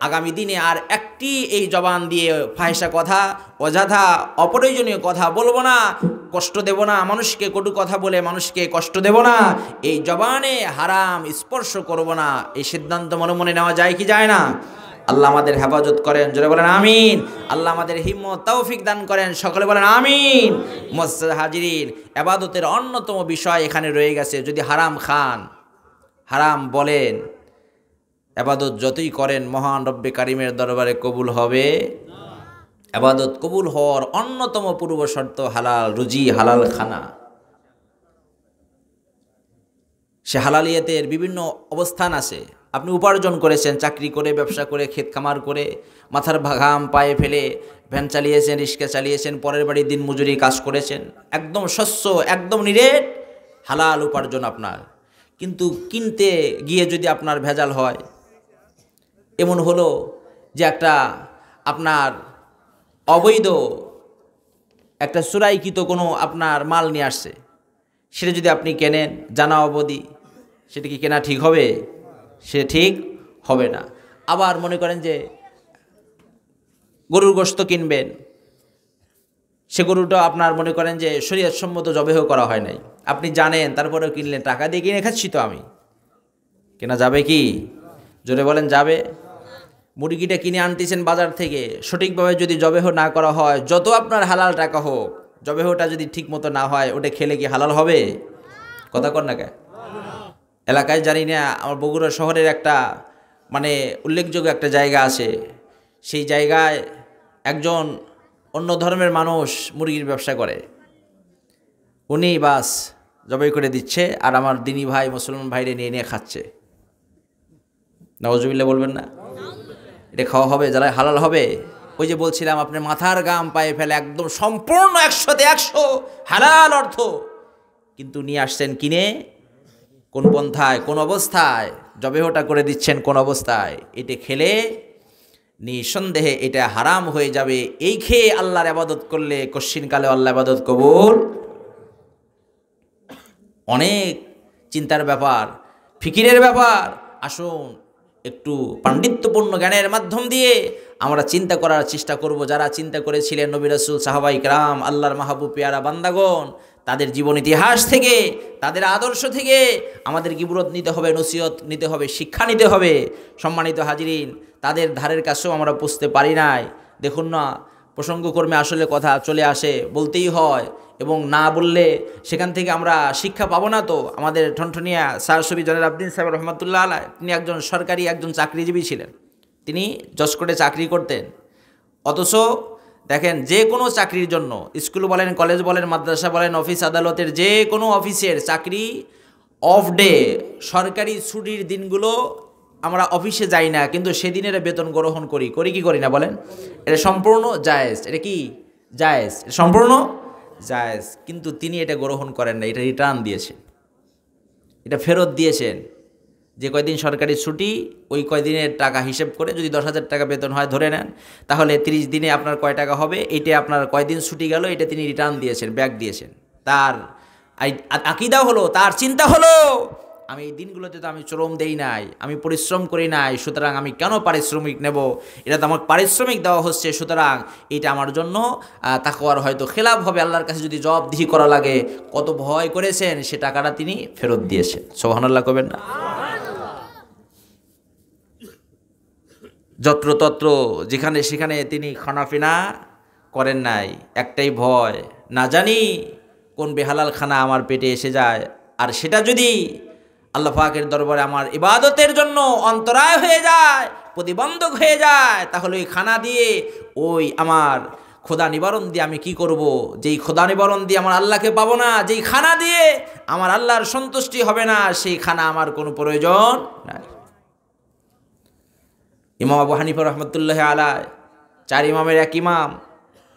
আগামী দিনে আর একটি এই জবান দিয়ে ফাহিশা কথা, অযথা অপ্রয়োজনীয় কথা বলবো না, কষ্ট দেব না, মানুষকে কটু কথা বলে মানুষকে কষ্ট দেব না, এই জবানে হারাম স্পর্শ করব না। এই সিদ্ধান্ত মনে মনে নেওয়া যায় কি যায় না? আল্লাহ আমাদের হেফাজত করেন, জোরে বলেন আমিন। আল্লাহ আমাদের হিম্মত তৌফিক দান করেন, সকলে বলেন আমিন। মুআজ্জাজ হাজিরিন, ইবাদতের অন্যতম বিষয় এখানে রয়ে গেছে। যদি হারাম খান, হারাম বলেন, ইবাদত যতই করেন মহান রব্বে কারিমের দরবারে কবুল হবে না। ইবাদত কবুল হওয়ার অন্যতম পূর্ব শর্ত হালাল রুজি, হালাল খানা। সে হালালিয়াতের বিভিন্ন অবস্থান আছে। আপনি উপার্জন করেছেন, চাকরি করে, ব্যবসা করে, ক্ষেত খামার করে, মাথার ঘাম পায়ে ফেলে ভ্যান চালিয়েছেন, রিক্সা চালিয়েছেন, পরের বাড়ি দিন মজুরি কাজ করেছেন, একদম স্বচ্ছ, একদম নিরেট হালাল উপার্জন আপনার। কিন্তু কিনতে গিয়ে যদি আপনার ভেজাল হয়, এমন হলো যে একটা আপনার অবৈধ একটা চোরাইকৃত কোনো আপনার মাল নিয়ে আসছে, সেটা যদি আপনি কেনেন জানা অবধি, সেটা কি কেনা ঠিক হবে? সে ঠিক হবে না। আবার মনে করেন যে গরুর গোশত কিনবেন, সে গরুটা আপনার মনে করেন যে শরীয়তসম্মত জবেহ করা হয় নাই, আপনি জানেন, তারপরেও কিনলেন, টাকা দিয়ে কিনে খাচ্ছি তো আমি, কেনা যাবে কি? জোরে বলেন যাবে? মুরগিটা কিনে আনতেছেন বাজার থেকে, সঠিকভাবে যদি জবেহ না করা হয়, যত আপনার হালাল টাকা হোক, জবেহটা যদি ঠিক মতো না হয়, ওটা খেলে কি হালাল হবে? কথা কর না কে? এলাকায় জানি না, আমার বগুড়া শহরের একটা মানে উল্লেখযোগ্য একটা জায়গা আছে, সেই জায়গায় একজন অন্য ধর্মের মানুষ মুরগির ব্যবসা করে, উনি বাস জবাই করে দিচ্ছে, আর আমার দিনী ভাই মুসলমান ভাইরে নিয়ে নিয়ে খাচ্ছে। নাউজুবিল্লাহ বলবেন না? এটা খাওয়া হবে? যারা হালাল হবে? ওই যে বলছিলাম, আপনার মাথার গাম পায়ে ফেলে একদম সম্পূর্ণ 100তে 100 হালাল অর্থ, কিন্তু নিয়ে আসছেন কিনে কোন পন্থায়, কোন অবস্থায় জবেহটা করে দিচ্ছেন, কোন অবস্থায়, এটা খেলে নিঃসন্দেহে এটা হারাম হয়ে যাবে। এই খেয়ে আল্লাহর ইবাদত করলে কশ্চিনকালে আল্লাহ ইবাদত কবুল। অনেক চিন্তার ব্যাপার, ফিকিরের ব্যাপার। আসুন একটু পাণ্ডিত্যপূর্ণ জ্ঞানের মাধ্যম দিয়ে আমরা চিন্তা করার চেষ্টা করব। যারা চিন্তা করেছিলেন নবী রাসূল, সাহাবায়ে কেরাম, আল্লাহর মাহবুব পেয়ারা বান্দাগণ, তাদের জীবন ইতিহাস থেকে, তাদের আদর্শ থেকে আমাদের ইবরত নিতে হবে, নসিহত নিতে হবে, শিক্ষা নিতে হবে। সম্মানিত হাজিরিন, তাদের ধারের কাছেও আমরা পুষতে পারি নাই। দেখুন না, প্রসঙ্গক্রমে আসলে কথা চলে আসে, বলতেই হয়, এবং না বললে সেখান থেকে আমরা শিক্ষা পাবো না। তো আমাদের ঠনঠনিয়া স্যার সবি জনের আবদিন সাহেব রহমতুল্লাহ আলাইহি, তিনি একজন সরকারি একজন চাকরিজীবী ছিলেন, তিনি জজ কোর্টে চাকরি করতেন, অথচ দেখেন যে কোনো চাকরির জন্য, স্কুল বলেন, কলেজ বলেন, মাদ্রাসা বলেন, অফিস আদালতের যে কোনো অফিসের চাকরি, অফ ডে, সরকারি ছুটির দিনগুলো আমরা অফিসে যাই না, কিন্তু সেদিনের বেতন গ্রহণ করি কি করি না বলেন? এটা সম্পূর্ণ জায়েজ। এটা কি জায়েজ? এটা সম্পূর্ণ জায়েজ। কিন্তু তিনি এটা গ্রহণ করেন না, এটা রিটার্ন দিয়েছেন, এটা ফেরত দিয়েছেন। যে কয়দিন সরকারি ছুটি, ওই কয়দিনের টাকা হিসেব করে যদি 10,000 টাকা বেতন হয় ধরে নেন, তাহলে 30 দিনে আপনার কয় টাকা হবে, এইটা আপনার কয়দিন ছুটি গেল, এটা তিনি রিটার্ন দিয়েছেন, ব্যাক দিয়েছেন। তার আকীদা হলো, তার চিন্তা হলো, আমি এই দিনগুলোতে তো আমি শ্রম দেই নাই, আমি পরিশ্রম করি নাই, সুতরাং আমি কেন পারিশ্রমিক নেব? এটা তো আমার পারিশ্রমিক দেওয়া হচ্ছে, সুতরাং এটা আমার জন্য তাকওয়ার হয়তো খেলাফ হবে, আল্লাহর কাছে যদি জবাবদিহি করা লাগে। কত ভয় করেছেন, সে টাকাটা তিনি ফেরত দিয়েছেন। সুবহানাল্লাহ কবেন না? যত্রতত্র যেখানে সেখানে তিনি খানাপিনা করেন নাই। একটাই ভয়, না জানি কোন বেহালাল খানা আমার পেটে এসে যায়, আর সেটা যদি আল্লাহ পাকের দরবারে আমার ইবাদতের জন্য অন্তরায় হয়ে যায়, প্রতিবন্ধক হয়ে যায়, তাহলে ওই খানা দিয়ে, ওই আমার খোদা নিবারণ দিয়ে আমি কি করব? যেই খোদা নিবারণ দিয়ে আমার আল্লাহকে পাবো না, যেই খানা দিয়ে আমার আল্লাহর সন্তুষ্টি হবে না, সেই খানা আমার কোনো প্রয়োজন নাই। ইমাম আবু হানিফা রহমতুল্লাহ আলাইহি, 4 ইমামের এক ইমাম,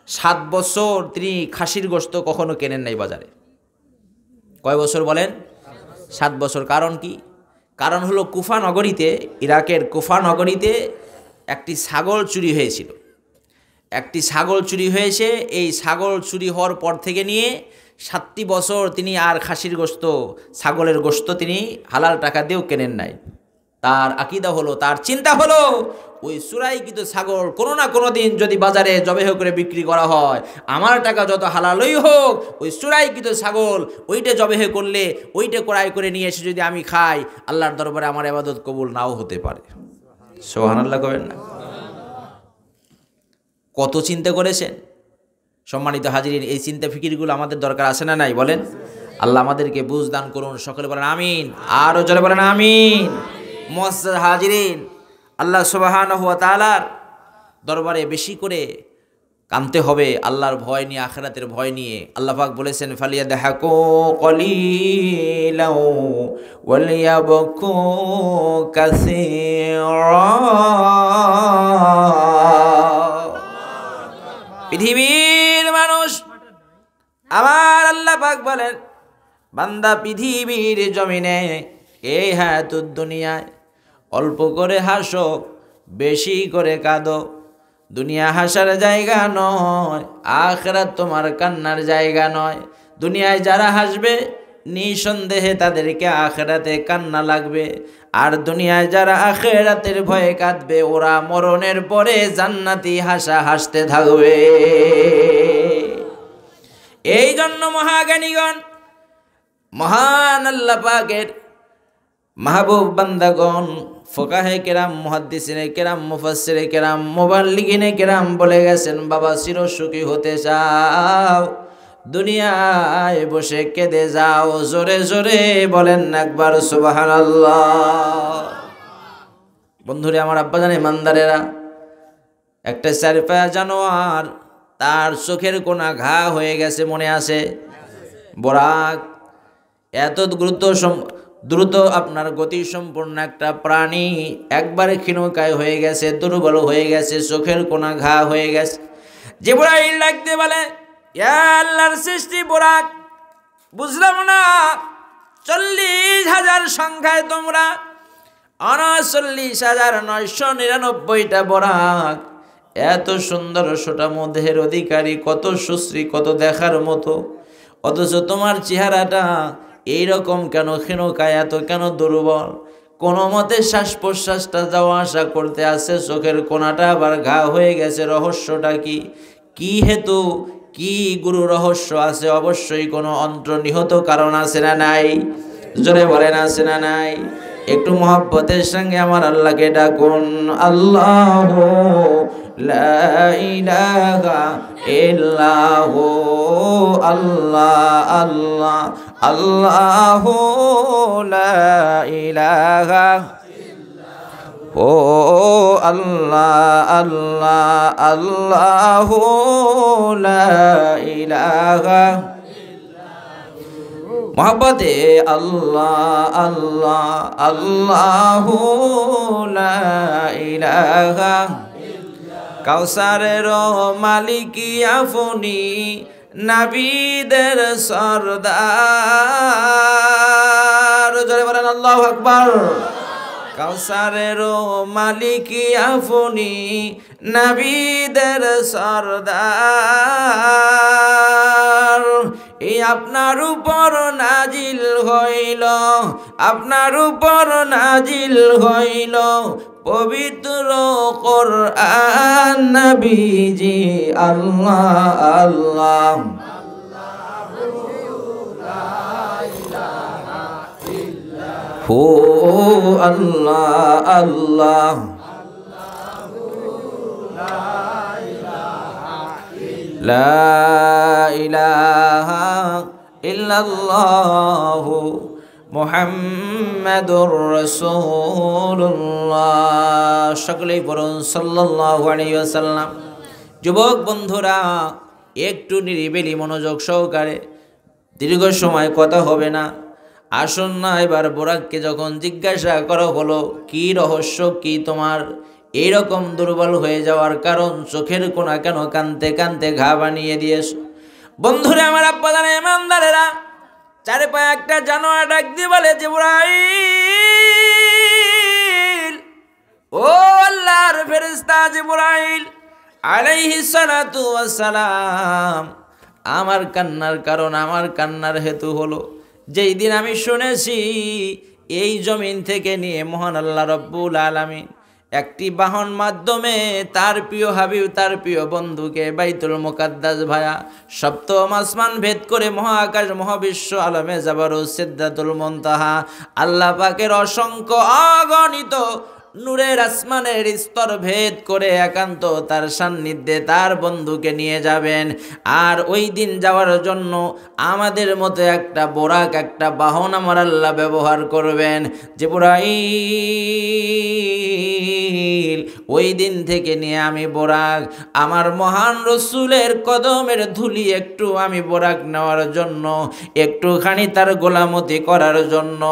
7 বছর তিনি খাসির গোশত কখনো কেনেন নাই বাজারে। কয় বছর বলেন? 7 বছর। কারণ কি? কারণ হলো কুফা নগরীতে, ইরাকের কুফা নগরীতে একটি ছাগল চুরি হয়েছিল। একটি ছাগল চুরি হয়েছে। এই ছাগল চুরি হওয়ার পর থেকে নিয়ে 7টি বছর তিনি আর খাসির গোশত, ছাগলের গোশত তিনি হালাল টাকা দিয়েও কেনেন নাই। তার আকীদা হলো, তার চিন্তা হলো, ওই চুরাইকৃত ছাগল কোনো না কোনো দিন যদি বাজারে জবেহ করে বিক্রি করা হয়, আমার টাকা যত হালালই হোক, ওই চুরাইকৃত ছাগল ওইটা জবেহ করলে, ওইটা ক্রয় করে নিয়ে এসে যদি আমি খাই, আল্লাহর দরবারে আমার ইবাদত কবুল নাও হতে পারে। সুবহানাল্লাহ কবেন না? কত চিন্তা করেছেন সম্মানিত হাজিরিন। এই চিন্তা ফিকিরগুলো আমাদের দরকার আছে না নাই বলেন? আল্লাহ আমাদেরকে বুঝ দান করুন। সকলে বলেন আমিন, আরো জোরে বলেন আমিন। মুআজ্জাজ হাজিরিন, আল্লাহ সুবহানাহু ওয়া তাআলার দরবারে বেশি করে কানতে হবে, আল্লাহর ভয় নিয়ে, আখিরাতের ভয় নিয়ে। আল্লাহ পাক বলেছেন ফালিয়াদহাকু কলিলাও ওয়ালিয়াবকু কাসীরা। পৃথিবীর মানুষ, আমার আল্লাহ পাক বলেন, বান্দা পৃথিবীর জমিনে, এই হায়াতুদ দুনিয়ায় অল্প করে হাসো, বেশি করে কাঁদো। দুনিয়া হাসার জায়গা নয়, আখিরাত তোমার কান্নার জায়গা নয়। দুনিয়ায় যারা হাসবে, নিঃসন্দেহে তাদেরকে আখিরাতে কান্না লাগবে। আর দুনিয়ায় যারা আখিরাতের ভয়ে কাঁদবে, ওরা মরণের পরে জান্নাতি হাসা হাসতে থাকবে। এই জন্য মহাজ্ঞানীগণ, মহান আল্লাহ পাকের মাহবুব বান্দাগণ, ফুকাহে কেরাম, মুহাদ্দিসিনে কেরাম, মুফাসসিরে কেরাম, মুবাল্লিগিনে কেরাম বলে গেছেন, বাবা চিরসুখী হতে চাও, দুনিয়ায় বসে কেঁদে যাও। জোরে জোরে বলেন একবার সুবহানাল্লাহ। বন্ধুরে আমার, আব্বাজান, ইমানদারেরা, একটা 4 পায়া জানোয়ার, তার চোখের কোনা ঘা হয়ে গেছে, মনে আছে? বরাক এত দ্রুত আপনার গতি সম্পূর্ণ একটা প্রাণী, একবারে ক্ষীণকায় হয়ে গেছে, দুর্বল হয়ে গেছে, চোখের কোনা ঘা হয়ে গেছে। জিবরাইল লাগতে বলে, ইয়া আল্লাহর সৃষ্টি বরাক, বুঝলাম না 40,000 সংখ্যায় তোমরা 39,999টা বরাক, এত সুন্দর সোটা দেহের অধিকারী, কত সুশ্রী, কত দেখার মতো, অথচ তোমার চেহারাটা এইরকম কেন ক্ষীণকায়, এত কেন দুর্বল? কোনো মতে শ্বাস প্রশ্বাসটা যাওয়া আসা করতে আছে, চোখের কোনাটা আবার ঘা হয়ে গেছে। রহস্যটা কি? কি হেতু, কি গুরু রহস্য আছে? অবশ্যই কোনো অন্তর্নিহিত কারণ আছে না নাই? জোরে বলেন আছে না নাই? একটু মহব্বতের সঙ্গে আমার আল্লাহকে ডাকুন, আল্লাহু লা ইলাহা ইল্লাহু, আল্লাহ আল্লাহ, আল্লাহু লা ইলাহা, ও আল্লাহ আল্লাহ আল্লাহু লা ইলাহা মোহাব্বতে আল্লাহ আল্লাহ আল্লাহু লা ইলাহা কাউসারের মালিকি আপনি নবীদের সরদার জোরে বলেন আল্লাহু আকবার কাউসারের মালিকি আপনি নবীদের সরদার এই আপনার উপর নাজিল হইল আপনার উপর নাজিল হইল পবিত্র কোরআন নবীজি আল্লাহ আল্লাহ হো আল্লাহ আল্লাহ লা ইলাহা ইল্লাল্লাহু মুহাম্মাদুর রাসূলুল্লাহ সকলেই পড়ুন সাল্লাল্লাহু আলাইহি ওয়াসাল্লাম। যুবক বন্ধুরা একটু নিরিবিলি মনোযোগ সহকারে, দীর্ঘ সময় কথা হবে না, আসুন না এবার বোরাককে যখন জিজ্ঞাসা করা হলো কি রহস্য, কি তোমার এইরকম দুর্বল হয়ে যাওয়ার কারণ, চোখের কোনা কেন কানতে কানতে ঘা বানিয়ে দিয়েছ। বন্ধুরা আমার আব্বাদান ইমানদারেরা, চারে পায়ে একটা জানোয়ার ডাক দিয়ে বলে জিবরাইল, ও আল্লাহর ফেরেশতা জিবরাইল আলাইহিস সালাতু ওয়াস সালাম, আমার কান্নার কারণ, আমার কান্নার হেতু হলো যেই দিন আমি শুনেছি এই জমিন থেকে নিয়ে মহান আল্লাহ রব্বুল আলামিন একটি বাহন মাধ্যমে তার প্রিয় হাবিব, তার প্রিয় বন্ধুকে বাইতুল মুকাদ্দাস ভায়া সপ্তম আসমান ভেদ করে মহাকাশ মহাবিশ্ব আলমে জাবারুস সিদরাতুল মুনতাহা আল্লাহ পাকের অসংখ্য অগণিত নূরের আসমানের স্তর ভেদ করে একান্ত তার সান্নিধ্যে তার বন্ধুকে নিয়ে যাবেন। আর ওই দিন যাওয়ার জন্য আমাদের মতো একটা বোরাক, একটা বাহন আমার আল্লাহ ব্যবহার করবেন। জিবরাইল ওই দিন থেকে নিয়ে আমি বোরাক আমার মহান রসুলের কদমের ধুলি একটু আমি বোরাক নেওয়ার জন্য, একটুখানি তার গোলামতি করার জন্য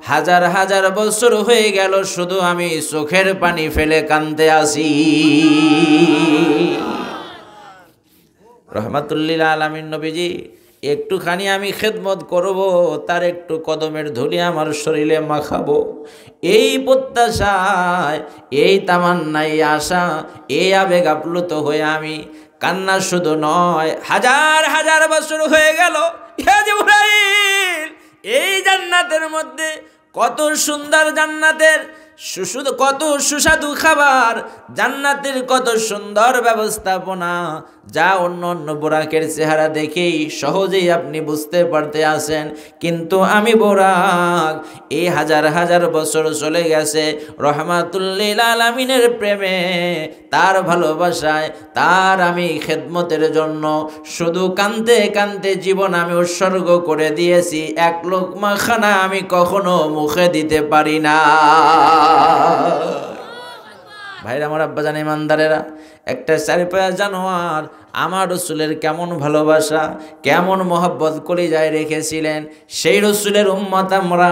হাজার হাজার বছর হয়ে গেল, শুধু আমি চোখের পানি ফেলে কাঁদতে আসি। রহমাতুল্লিল আলামিন নবীজি একটুখানি আমি খেদমত করব, তার একটু কদমের ধুলি আমার শরীরে মাখাবো, এই প্রত্যাশায়, এই তামান্নাই আশা, এই আবেগ আপ্লুত হয়ে আমি কান্না শুধু নয় হাজার হাজার বছর হয়ে গেল। হে জিবরাইল, এই জান্নাতের মধ্যে কত সুন্দর, জান্নাতের কত সুস্বাদু খাবার, জান্নাতের কত সুন্দর ব্যবস্থাপনা, যা অন্য অন্য বোরাকের চেহারা দেখেই সহজেই আপনি বুঝতে পারতে আসেন। কিন্তু আমি বোরাক এই হাজার হাজার বছর চলে গেছে রহমাতুল্লিল আলামিনের প্রেমে, তার ভালোবাসায়, তার আমি খেদমতের জন্য শুধু কাঁদতে কাঁদতে জীবন আমি উৎসর্গ করে দিয়েছি, এক লোকমা খানা আমি কখনো মুখে দিতে পারি না। ভাইরা আমার আব্বাজান ইমানদারেরা, একটা চারিপায়া জানোয়ার আমার রসুলের কেমন ভালোবাসা, কেমন মহব্বত কলিজায় রেখেছিলেন, সেই রসুলের উম্মত আমরা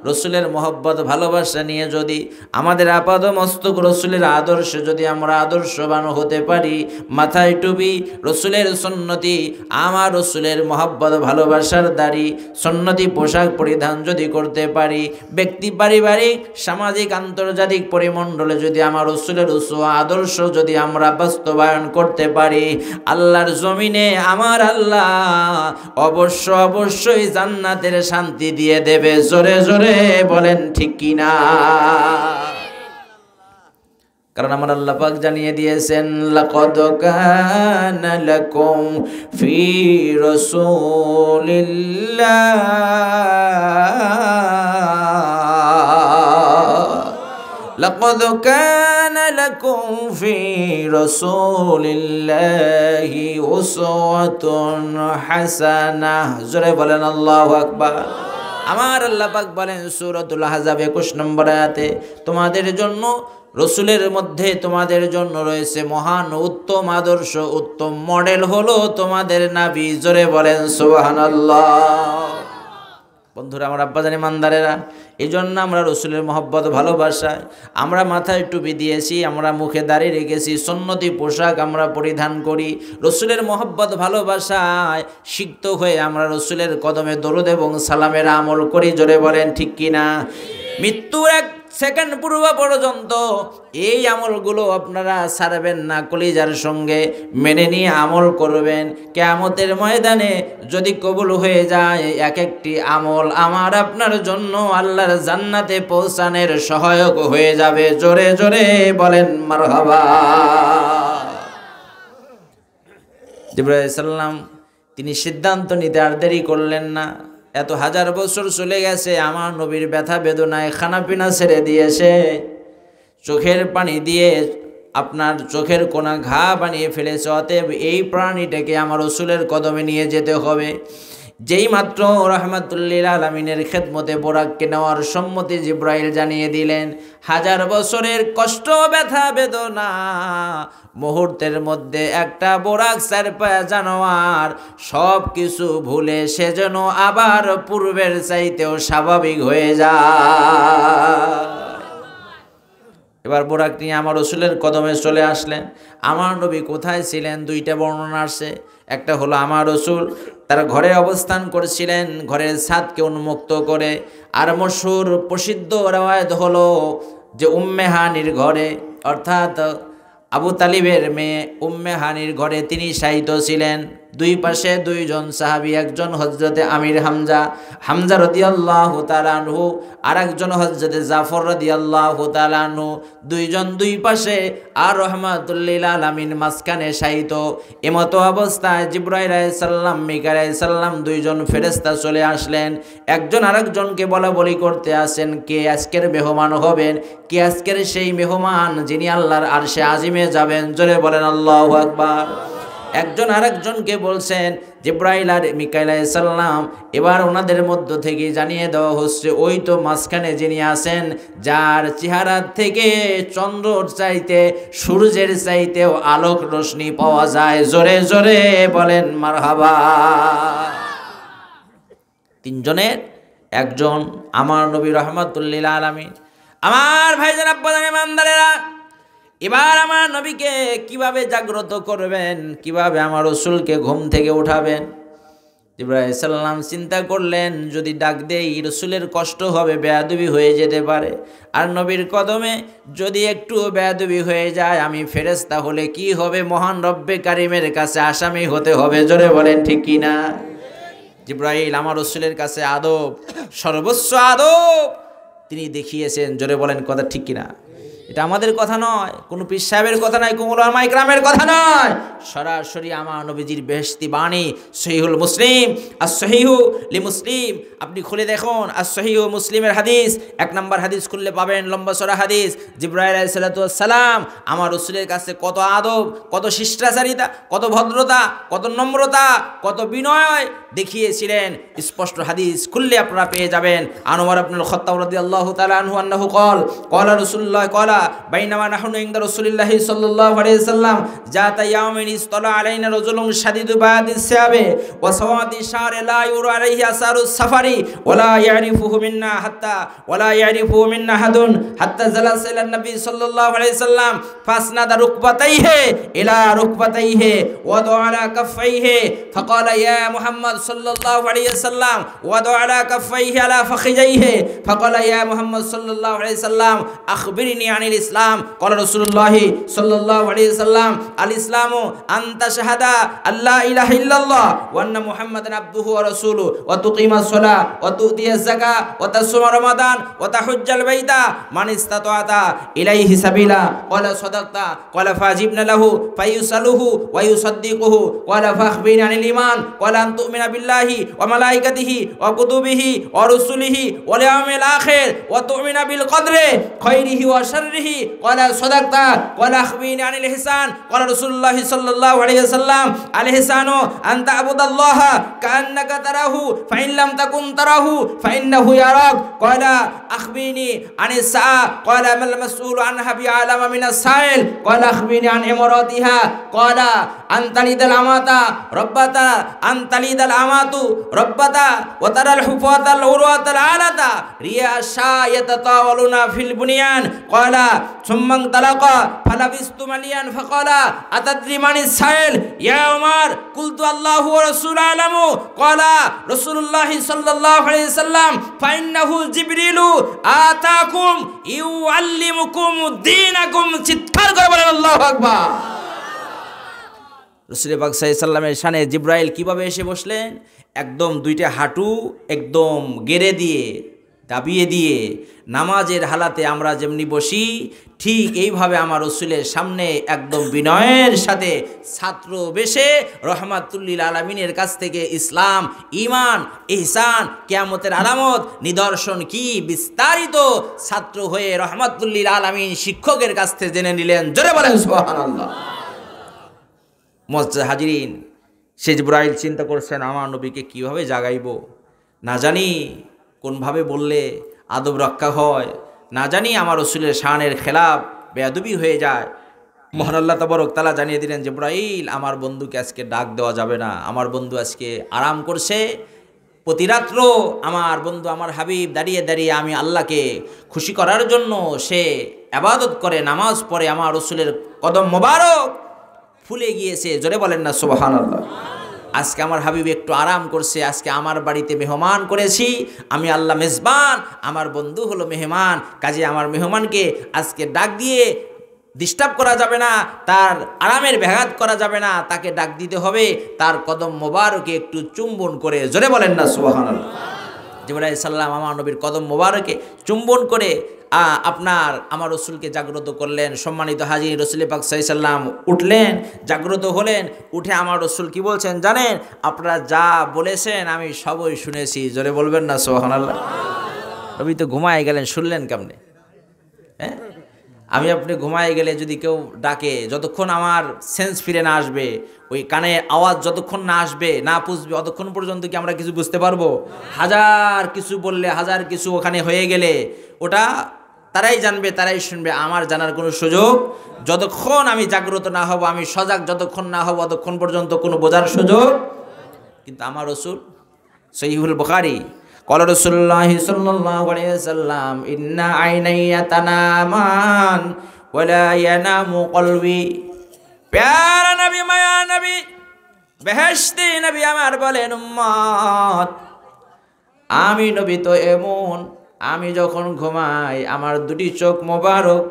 রসুলের মহব্বত ভালোবাসা নিয়ে যদি আমাদের আপাদ মস্তক রসুলের আদর্শে যদি আমরা আদর্শবান হতে পারি, মাথায় টুপি, রসুলের সুন্নতি, আমার রসুলের মহব্বত ভালোবাসার দাড়ি, সুন্নতি পোশাক পরিধান যদি করতে পারি, ব্যক্তি পারিবারিক সামাজিক আন্তর্জাতিক পরিমণ্ডলে যদি আমার রসুলের আদর্শ যদি আমরা বাস্তবায়ন করতে পারি, আল্লাহর জমিনে আমার আল্লাহ অবশ্য অবশ্যই জান্নাতের শান্তি দিয়ে দেবে। জোরে জোরে বলেন ঠিক কিনা? কারণ আমার আল্লাহ পাক জানিয়ে দিয়েছেন, লাকাদ কানা লাকুম ফি রাসূলিল্লাহ, লাকাদ কানা লাকুম ফি রাসূলিল্লাহি উসওয়াতুন হাসানাহ। জোরে বলেন আল্লাহু আকবার। আমার আল্লাহ পাক বলেন সূরাতুল আহজাব 21 নম্বর আয়াতে, তোমাদের জন্য রসুলের মধ্যে তোমাদের জন্য রয়েছে মহান উত্তম আদর্শ, উত্তম মডেল হলো তোমাদের নবী। জোরে বলেন সুবহানাল্লাহ। বন্ধুরা আমার আব্বাজান ইমানদারেরা, এই জন্য আমরা রসুলের মহব্বত ভালোবাসায় আমরা মাথায় টুপি দিয়েছি, আমরা মুখে দাড়ি রেখেছি, সুন্নতি পোশাক আমরা পরিধান করি। রসুলের মহব্বত ভালোবাসায় সিক্ত হয়ে আমরা রসুলের কদমে দরুদ এবং সালামের আমল করি। জোরে বলেন ঠিক কিনা? মৃত্যুর 1 সেকেন্ড পূর্ব পর্যন্ত এই আমলগুলো আপনারা ছাড়বেন না, কলিজার সঙ্গে মেনে নিয়ে আমল করবেন। কিয়ামতের ময়দানে যদি কবুল হয়ে যায় এক একটি আমল আমার আপনার জন্য আল্লাহর জান্নাতে পৌঁছানোর সহায়ক হয়ে যাবে। জোরে জোরে বলেন মারহাবা। জিবরাইল আলাইহিস সালাম তিনি সিদ্ধান্ত নিতে আর দেরি করলেন না। এত হাজার বছর চলে গেছে, আমার নবীর ব্যথা বেদনায় খানাপিনা ছেড়ে দিয়েছে, চোখের পানি দিয়ে আপনার চোখের কোনা ঘা বানিয়ে ফেলেছে। অতএব এই প্রাণীটাকে আমার রসুলের কদমে নিয়ে যেতে হবে। যেই মাত্র রাহমাতুল্লিল আলামিনের খেদমতে বোরাককে নেওয়ার সম্মতি জিবরাইল জানিয়ে দিলেন, হাজার বছরের কষ্ট ব্যথা বেদনা মুহূর্তের মধ্যে একটা বোরাক চারপায়া জানোয়ার সব কিছু ভুলে সে যেন আবার পূর্বের চাইতেও স্বাভাবিক হয়ে যায়। এবার বোরাক নিয়ে আমার রসুলের কদমে চলে আসলেন। আমার নবী কোথায় ছিলেন? 2টা বর্ণনা আসছে। একটা হলো আমার রসুল তার ঘরে অবস্থান করেছিলেন, ঘরের ছাদকে উন্মুক্ত করে। আর মশহুর প্রসিদ্ধ রওয়ায়াত হলো যে উম্মে হানির ঘরে, অর্থাৎ আবু তালিবের মেয়ে উম্মে হানির ঘরে তিনি শায়িত ছিলেন। 2 পাশে 2 জন সাহাবী, একজন হযরতে আমির হামজা রাদিয়াল্লাহু তাআলা আনহু, আরেকজন হযরতে জাফর রাদিয়াল্লাহু তাআলা আনহু। 2 জন 2 পাশে আর রাহমাতুল্লিল আলামিন মাঝখানে শায়িত। এমতো অবস্থায় জিবরাইল আলাইহিস সালাম, মিকাইল আলাইহিস সালাম 2 জন ফেরেশতা চলে আসলেন। একজন আরেকজনকে বলাবলি করতে আসেন, কে আজকের মেহমান হবেন, কে আজকের সেই মেহমান যিনি আল্লাহর আরশে আজিমে যাবেন। জোরে বলেন আল্লাহু আকবার। একজন আরেকজনকে বলছেন জিবরাইল আর মিকাইল আলাইহিস সালাম। এবার ওনাদের মধ্য থেকে জানিয়ে দেওয়া হচ্ছে, ওই তো মাঝখানে যিনি আছেন, যার চেহারা থেকে চন্দ্রর চাইতে সূর্যের চাইতেও আলোক রশ্মি পাওয়া যায়। জোরে জোরে বলেন মারহাবা। 3 জনের একজন আমার নবী রাহমাতুল্লিল আলামিন। আমার ভাইজান আব্বাজান ইমানদারেরা, এবার আমার নবীকে কিভাবে জাগ্রত করবেন, কিভাবে আমার রসুলকে ঘুম থেকে উঠাবেন? জিবরাইল আলাইহিস সালাম চিন্তা করলেন, যদি ডাক দেই রসুলের কষ্ট হবে, বেয়াদবি হয়ে যেতে পারে। আর নবীর কদমে যদি একটু বেয়াদবি হয়ে যায়, আমি ফেরেশতা হলে কি হবে? মহান রব্বে কারিমের কাছে আসামি হতে হবে। জোরে বলেন ঠিক কিনা? জিবরাইল আমার রসুলের কাছে আদব, সর্বোচ্চ আদব তিনি দেখিয়েছেন। জোরে বলেন কথা ঠিক কিনা? এটা আমাদের কথা নয়, কোনো পীর সাহেবের কথা নয়, কোনো উলামায়ে কেরামের কথা নয়, সরাসরি আমার নবীজির বেহেশতি বাণী। সহিহুল মুসলিম, as-সহিহু লিমুসলিম, আপনি খুলে দেখুন as-সহিহু মুসলিমের হাদিস, 1 নম্বর হাদিস খুললে পাবেন, লম্বা চড়া হাদিস। জিবরাইল আলাইহিস সালাম আমার রসুলের কাছে কত আদব, কত শিষ্টাচারিতা, কত ভদ্রতা, কত নম্রতা, কত বিনয় দেখিয়েছিলেন। স্পষ্ট হাদিস খুললে আপনারা পেয়ে যাবেন। আনোয়ার ইবনুল খাত্তাব রাদিয়াল্লাহু তাআলা আনহু আন্নাহু ক্বালা রাসূলুল্লাহ ক্বালা বাইনামা নাহনু ইনদা রাসূলিল্লাহি সাল্লাল্লাহু আলাইহি ওয়াসাল্লাম জাতা ইয়াউমিন ইসতালা আলাইনা রাজুলুন শাদীদু বাদিস সিয়াবে ওয়া সাওয়াদি শারি লা ইউরা আলাইহি আসারুস সাফারি ওয়া লা ইয়ারিফুহু মিন্না হাদুন হাত্তা জালাসা ইলা নবী সাল্লাল্লাহু আলাইহি ওয়াসাল্লাম ফাসনাদা রুকবাতাইহি ইলা রুকবাতাইহি ওয়া দা'a আলা কাফাইহি ফাকালা ইয়া মুহাম্মদ সাল্লাল্লাহু আলাইহি ওয়াসাল্লাম ওয়া দা'a আলা কাফাইহি আলা ফাখিজাইহি ফাকালা ইয়া মুহাম্মদ সাল্লাল্লাহু আলাইহি ওয়াসাল্লাম আখবিরনি আনিল ইসলাম। ক্বালা রাসূলুল্লাহ সাল্লাল্লাহু আলাইহি ওয়াসাল্লাম আল ইসলামু আনতা শাহাদা আল্লা ইলাহা ইল্লাল্লাহ ওয়া আন্না মুহাম্মাদান আবদুহু ওয়া রাসূলুহু ওয়া তুকিমাস সালাহ ওয়া তুতিয়াজ যাকাত ওয়া তাসুমা রমাদান ওয়া তাহুজ্জাল বাইতা মান ইসতাতাআতা ইলাইহি সাবিলা। ক্বালা সাদাকতা। ক্বালা ফাজিবনা লাহু ফায়ুসালুহু ওয়া ইউসাদ্দিকুহু। ক্বালা ফাখবিরনি আনিল ঈমান। ক্বালা আন তু'মিনা বিল্লাহি ওয়া মালাইকাতিহি ওয়া কুতুবিহি ওয়া রুসুলিহি ওয়াল ইয়াউমিল আখির ওয়া তু'মিনা বিল কদরি খাইরিহি ওয়া শাররিহি বিরিহি ক্বালা সাদাকতা ক্বালা আখবিরনি আনিল ইহসান ক্বালা রাসূলুল্লাহ সাল্লাল্লাহু আলাইহি ওয়াসাল্লাম আল ইহসানু আন তা'বুদাল্লাহা কাআন্নাকা তারাহু ফাইন লাম তাকুন তারাহু ফাইন্নাহু ইয়ারাক ক্বালা আখবিরনি আনিস সাআ ক্বালা মাল মাসউলু আনহা বিআলামা মিনাস সাইল ক্বালা আখবিরনি আন ইমরাতিহা ক্বালা আন তালিদাল আমাতা রাব্বাতা আন তালিদাল আমাতু রাব্বাতা ওয়া তারাল হুফাতাল উরওয়াতাল আলাতা রিয়া শায়াতাতাওয়ালুনা ফিল বুনিয়ান ক্বালা সুম্মান তালাকা ফালাবিস্তু মালিয়ান ফাকালা আতাদরি মানিস সাইল ইয়া উমর কুলতু আল্লাহু ওয়া রাসূলু আলামু ক্বালা রাসূলুল্লাহ সাল্লাল্লাহু আলাইহি ওয়াসাল্লাম ফাইন্নাহু জিবরিলু আতাকুম ইউআল্লিমুকুম দীনাকুম। চিৎকার করে বলেন আল্লাহু আকবার। রাসূল পাক সাল্লাল্লাহু আলাইহি ওয়াসাল্লামের শানে জিবরাইল কিভাবে এসে বসলেন? একদম দুইটা হাঁটু একদম গেড়ে দিয়ে দাবিয়ে দিয়ে নামাজের হালাতে আমরা যেমনি বসি ঠিক এইভাবে আমার রাসূলের সামনে একদম বিনয়ের সাথে ছাত্র বেশে রহমাতুল্লিল আলামিনের কাছ থেকে ইসলাম, ঈমান, ইহসান, কিয়ামতের আলামত, নিদর্শন কি বিস্তারিত ছাত্র হয়ে রহমাতুল্লিল আলামিন শিক্ষকের কাছ থেকে জেনে নিলেন। জোরে বলেন সুবহানাল্লাহ। মুআজ্জাজ হাজিরিন, সে জিবরাইল চিন্তা করছেন আমার নবীকে কিভাবে জাগাইব, না জানি কোনভাবে বললে আদব রক্ষা হয়, না জানি আমার রাসূলের শানের খেলাফ বেয়াদবি হয়ে যায়। মহান আল্লাহ তাবারক তাআলা জানিয়ে দিলেন, জিবরাইল আমার বন্ধুকে আজকে ডাক দেওয়া যাবে না, আমার বন্ধু আজকে আরাম করছে। প্রতি রাত্র আমার বন্ধু আমার হাবিব দাঁড়িয়ে দাঁড়িয়ে আমি আল্লাহকে খুশি করার জন্য সে ইবাদত করে, নামাজ পড়ে, আমার রাসূলের কদম মোবারক ফুলে গিয়েছে। জোরে বলেন না সুবহানাল্লাহ। আজকে আমার হাবিব একটু আরাম করছে, আজকে আমার বাড়িতে মেহমান করেছি, আমি আল্লাহ মেজবান, আমার বন্ধু হলো মেহমান, কাজে আমার মেহমানকে আজকে ডাক দিয়ে ডিস্টার্ব করা যাবে না, তার আরামের ব্যাঘাত করা যাবে না, তাকে ডাক দিতে হবে, তার কদম মোবারকে একটু চুম্বন করে। জোরে বলেন না সুবহানাল্লাহ। জিবরাইল সাল্লাম আমার নবীর কদম মোবারকে চুম্বন করে আমার রসুলকে জাগ্রত করলেন। সম্মানিত হাজির, রসুল পাক সাল্লাল্লাহু আলাইহি ওয়াসাল্লাম উঠলেন, জাগ্রত হলেন। উঠে আমার রসুল কি বলছেন জানেন? আপনারা যা বলেছেন আমি সবই শুনেছি। জোরে বলবেন না সুবহানাল্লাহ। নবী তো ঘুমায় গেলেন, শুনলেন কেমনে? হ্যাঁ, আমি আপনি ঘুমায় গেলে যদি কেউ ডাকে, যতক্ষণ আমার সেন্স ফিরে না আসবে, ওই কানে আওয়াজ যতক্ষণ না আসবে না পুষবে, অতক্ষণ পর্যন্ত কি আমরা কিছু বুঝতে পারবো? হাজার কিছু বললে, হাজার কিছু ওখানে হয়ে গেলে ওটা তারাই জানবে, তারাই শুনবে, আমার জানার কোনো সুযোগ, যতক্ষণ আমি জাগ্রত না হব, আমি সজাগ যতক্ষণ না হব, ততক্ষণ পর্যন্ত কোনো বোঝার সুযোগ। কিন্তু আমার রাসূল সহিহুল বুখারী قال رسول الله صلى الله عليه وسلم إن عيني تنامان ولا ينام قلبي। প্যারা নবী, মায়া নবী, বেহেশতি নবী আমার বলেন, উম্মত আমি নবী তো এমন, আমি যখন ঘুমাই আমার দুটি চোখ মোবারক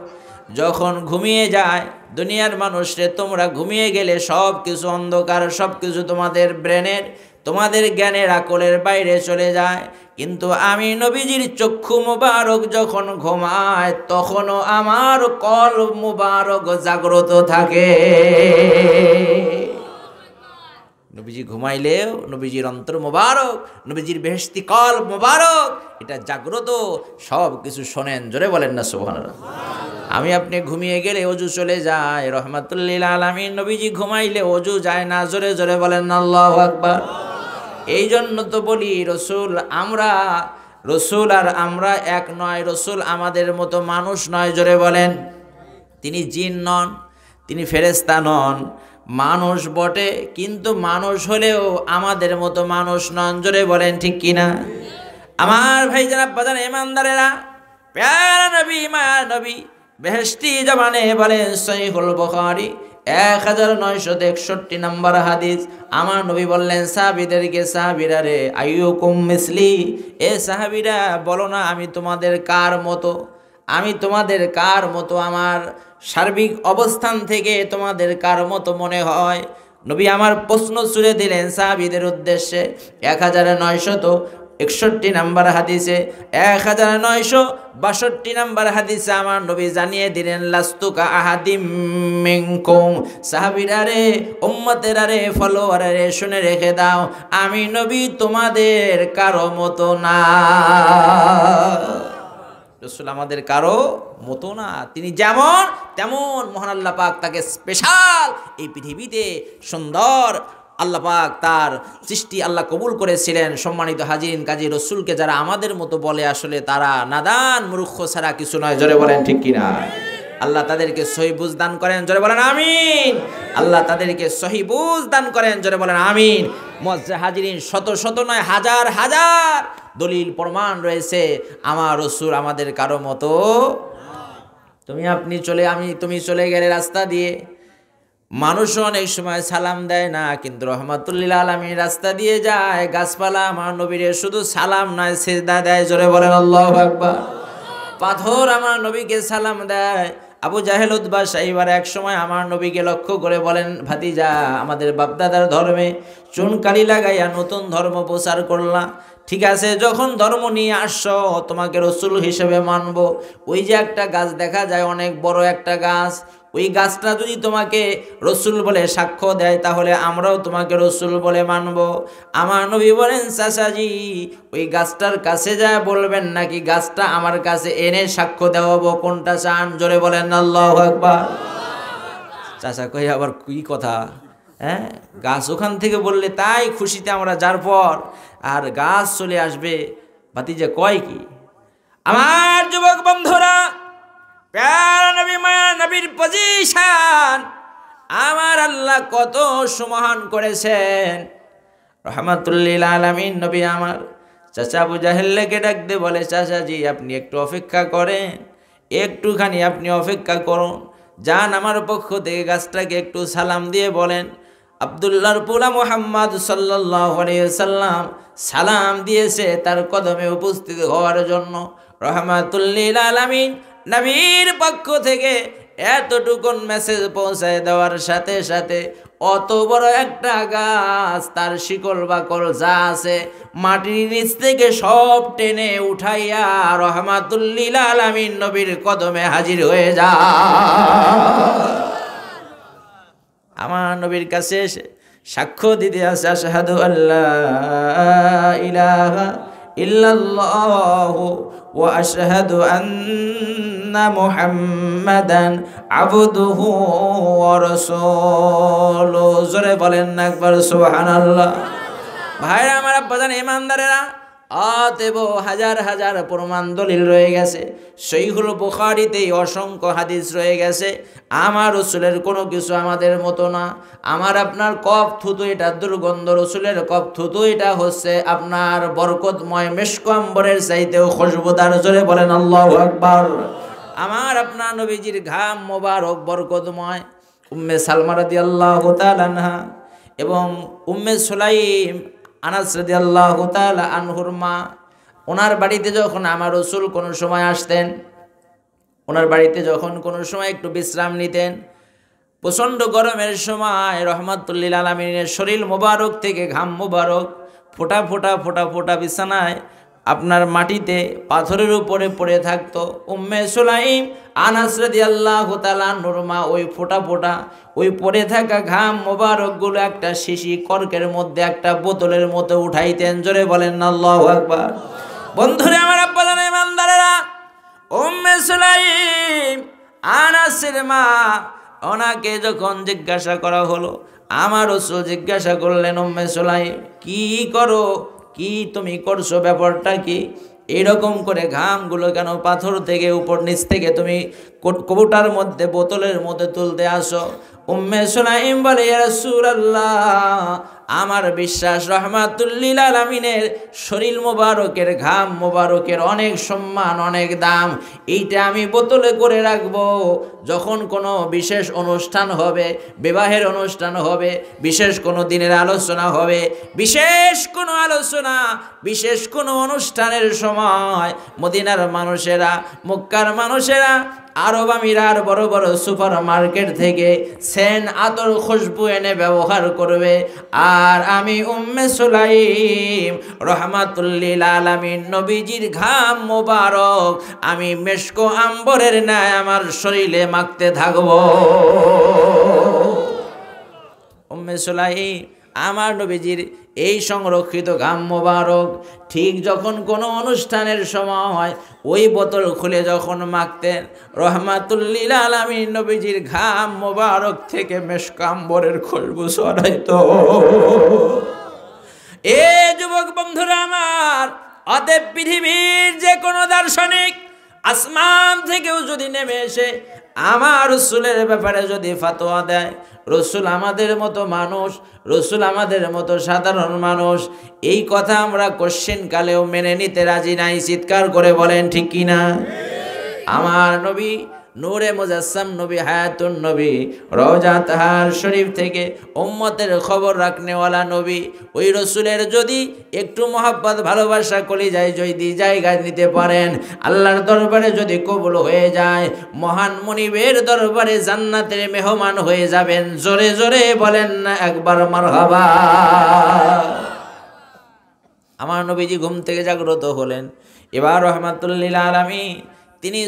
যখন ঘুমিয়ে যায়, দুনিয়ার মানুষরে তোমরা ঘুমিয়ে গেলে সব কিছু অন্ধকার, সব কিছু তোমাদের ব্রেনের, তোমাদের জ্ঞানের আকলের বাইরে চলে যায়, কিন্তু আমি নবীজির চক্ষু মোবারক যখন ঘুমায় তখনও আমার কলব মোবারক জাগ্রত থাকে। নবীজি ঘুমাইলেও নবীজির অন্তর মোবারক, নবীজির বেহেশতি কলব মোবারক এটা জাগ্রত, সব কিছু শোনেন। জোরে বলেন না সুবহানাল্লাহ। আমি আপনি ঘুমিয়ে গেলে অজু চলে যায়, রহমাতুল্লিল আলামিন নবীজি ঘুমাইলে অজু যায় না। জোরে জোরে বলেন না আল্লাহু আকবার। এই জন্য তো বলি রসুল আর আমরা এক নয়, রসুল আমাদের মতো মানুষ নয়। জোরে বলেন। তিনি জিন নন, তিনি ফেরেশতা নন, মানুষ বটে, কিন্তু মানুষ হলেও আমাদের মতো মানুষ নন। জোরে বলেন ঠিক কিনা? আমার ভাই জানাব বাজান ইমানদারেরা, প্যারা নবী, মায়া নবী, বেহেশতি জবানে বলেন সহিহুল বুখারী 1961 নম্বর হাদিস। আমার নবী বললেন সাহাবীদেরকে, সাহাবীরা রে, আইয়ুকুম মিসলি, এ সাহাবীরা বলো না আমি তোমাদের কার মতো, আমি তোমাদের কার মতো, আমার সার্বিক অবস্থান থেকে তোমাদের কার মতো মনে হয়? নবী আমার প্রশ্ন ছুড়ে দিলেন সাহাবীদের উদ্দেশ্যে। 1961 নম্বর হাদিসে, 1962 নম্বর হাদিসে আমার নবী জানিয়ে দিলেন লাস্তুকা আহাদিম মিনকুম। সাহাবীরা রে, উম্মতেরা রে, ফলোয়ারা রে, শুনে রেখে দাও, আমি নবী তোমাদের কারো মতো না। রসুল আমাদের কারো মতো না, তিনি যেমন তেমন মহান আল্লাহ পাক তাকে স্পেশাল এই পৃথিবীতে সুন্দর আল্লাহ পাক তার সৃষ্টি আল্লাহ কবুল করেছিলেন। সম্মানিত হাজিরিন, কাজী রসুলকে যারা আমাদের মতো বলে আসলে তারা নাদান মূর্খ ছাড়া কিছু নয়। জোরে বলেন ঠিক কিনা? আল্লাহ তাদেরকে সহি বুঝ দান করেন, জোরে বলেন আমিন। আল্লাহ তাদেরকে সহি বুঝ দান করেন, জোরে বলেন আমিন। মুআজ্জাজ হাজিরিন, শত শত নয় হাজার হাজার দলিল প্রমাণ রয়েছে আমার রসুল আমাদের কারো মতো। তুমি চলে গেলে রাস্তা দিয়ে, মানুষ অনেক সময় সালাম দেয় না, কিন্তু রহমাতুল্লিল আলামিন রাস্তা দিয়ে যায়, গাছপালা আমার নবীরে শুধু সালাম নয় সিজদা দেয়। জোরে বলেন আল্লাহু আকবার। পাথর আমার নবীকে সালাম দেয়। আবু জাহেল উতবা সাইবার এক সময় আমার নবীকে লক্ষ্য করে বলেন, ভাতিজা, আমাদের বাপদাদার ধর্মে চুন কালি লাগাইয়া নতুন ধর্ম প্রচার করলা, ঠিক আছে, যখন ধর্ম নিয়ে আসছো তোমাকে রসুল হিসেবে মানব। ওই যে একটা গাছ দেখা যায়, অনেক বড় একটা গাছ, ওই গাছটা যদি তোমাকে রসুল বলে সাক্ষ্য দেয় তাহলে আমরাও তোমাকে রসুল বলে মানব। আমার নবী বলেন, চাচাজি, ওই গাছটার কাছে যায় বলবেন নাকি গাছটা আমার কাছে এনে সাক্ষ্য দেওয়াবো, কোনটা চান? জোরে বলেন আল্লাহু আকবার। চাচা কই আবার কি কথা, হ্যাঁ, গাছ ওখান থেকে বললে তাই খুশিতে আমরা যার পর আর গাছ চলে আসবে। ভাতিজা কয় কি? আমার যুবক বন্ধুরা, প্যারা নবী মায়া নবীর পজিশন আমার আল্লাহ কত সুমহান করেছেন। রহমাতুল্লিল আলামিন নবী আমার চাচা আবু জাহেলকে ডাক দে বলে, চাচাজি আপনি একটু অপেক্ষা করেন, একটুখানি আপনি অপেক্ষা করুন, যান আমার পক্ষ থেকে গাছটাকে একটু সালাম দিয়ে বলেন, আব্দুল্লাহর পোলা মুহাম্মদ সাল্লাল্লাহু আলাইহি ওয়াসাল্লাম সালাম দিয়েছে তার কদমে উপস্থিত হওয়ার জন্য। রহমাতুল্লিল আলামিন নবীর পক্ষ থেকে এতটুকুন মেসেজ পৌঁছায় দেওয়ার সাথে সাথে অত বড় একটা গাছ, তার শিকল বাকল যা আছে মাটির নিচ থেকে সব টেনে উঠাইয়া রহমাতুল্লিল আলামিন নবীর কদমে হাজির হয়ে যায়। আমার নবীর কাছে এসে সাক্ষ্য দিতে আছে, আশহাদু আল্লা ইলাহা ইল্লাল্লাহু ওয়া আশহাদু আন্না মুহাম্মাদান আবদুহু ওয়া রাসূলুহু। জোরে বলেন না একবার সুবহানাল্লাহ। ভাইরা আমার, আব্বাজান, ইমানদারেরা, অতএব হাজার হাজার প্রমাণ দলিল রয়ে গেছে। সহিহুল বুখারীতে অসংখ্য হাদিস রয়ে গেছে। আমার রসুলের কোনো কিছু আমাদের মতো না। আমার আপনার কফ থুতু এটা দুর্গন্ধ, রসুলের কফ থুতু এটা হচ্ছে আপনার বরকতময় মিশক আম্বরের চাইতেও খুশবুদার। জোরে বলেন আল্লাহু আকবার। আমার আপনার নবীজির ঘাম মোবারক বরকতময়। উম্মে সালমা রাদিয়াল্লাহু তাআলা আনহা এবং উম্মে সুলাইম আনাস রাদিয়াল্লাহু তাআলা আনহুর মা, ওনার বাড়িতে যখন আমার রসুল কোনো সময় আসতেন, ওনার বাড়িতে যখন কোনো সময় একটু বিশ্রাম নিতেন, প্রচণ্ড গরমের সময় রহমাতুল্লিল আলামিনের শরীর মোবারক থেকে ঘাম মোবারক ফোঁটা ফোঁটা ফোঁটা ফোঁটা বিছানায় আপনার মাটিতে পাথরের উপরে পড়ে থাকতো। উম্মে সুলাইম আনাস রাদিয়াল্লাহু তাআলা আনহুর মা ওই ফোঁটা ফোঁটা ওই পড়ে থাকা ঘাম মোবারকগুলো একটা শিশি কর্কের মধ্যে একটা বোতলের মতো উঠাইতেন। জোরে বলেন আল্লাহু আকবার। বন্ধুরা আমার, আব্বাজান, ইমানদারেরা, উম্মে সুলাইম আনাসের মা, ওনাকে যখন জিজ্ঞাসা করা হলো, আমার রাসূল জিজ্ঞাসা করলেন, উম্মে সুলাইম কি করো, কি তুমি করছো, ব্যাপারটা কি? এইরকম করে ঘামগুলো কেন পাথর থেকে উপর নিচ থেকে তুমি কবুটার মধ্যে বোতলের মধ্যে তুলতে আসো? উম্মে সুলাইম বলে, ইয়া রাসূলুল্লাহ, আমার বিশ্বাস রহমাতুল্লিল আলামিনের শরীর মোবারকের ঘাম মোবারকের অনেক সম্মান, অনেক দাম। এইটা আমি বোতলে করে রাখবো, যখন কোনো বিশেষ অনুষ্ঠান হবে, বিবাহের অনুষ্ঠান হবে, বিশেষ কোনো দিনের আলোচনা হবে, বিশেষ কোনো আলোচনা, বিশেষ কোনো অনুষ্ঠানের সময় মদিনার মানুষেরা, মক্কার মানুষেরা, আরব আমিরার বড় বড় সুপার মার্কেট থেকে সেন আতর খুশবু এনে ব্যবহার করবে। আর আমি উম্মে সুলাইম রহমাতুল্লিল আলামিন নবীজির ঘাম মোবারক আমি মেশক আম্বরের ন্যায় আমার শরীরে মাখতে থাকবো। উম্মে সুলাইম আমার নবীজির এই সংরক্ষিত ঘাম মোবারক ঠিক যখন কোনো অনুষ্ঠানের সময় হয় ওই বোতল খুলে যখন মাখতেন, রহমাতুল লিল আলামিন নবীজির ঘাম মোবারক থেকে মেশকাম্বরের খুশবু ছড়াইতো। এ যুবক বন্ধুরা আমার, অতএব পৃথিবীর যে কোনো দার্শনিক আসমান থেকেও যদি নেমে এসে আমার রসুলের ব্যাপারে যদি ফতোয়া দেয়, রসুল আমাদের মতো মানুষ, রসুল আমাদের মতো সাধারণ মানুষ, এই কথা আমরা কোশ্চেন কালেও মেনে নিতে রাজি নাই। চিৎকার করে বলেন ঠিক কিনা? আমার নবী নূরে মুজাসসাম নবী, হায়াতুন নবী, রওজা তাহার শরীফ থেকে উম্মতের খবর রাখনেওয়ালা নবী, ওই রসুলের যদি একটু মহাব্বত ভালোবাসা কলিজায় যদি জায়গায় নিতে পারেন, আল্লাহর দরবারে যদি কবুল হয়ে যায়, মহান মনিবের দরবারে জান্নাতের মেহমান হয়ে যাবেন। জোরে জোরে বলেন না একবার মারহাবা। আমার নবীজি ঘুম থেকে জাগ্রত হলেন। এবার রহমাতুল লিল আলামিন তিনি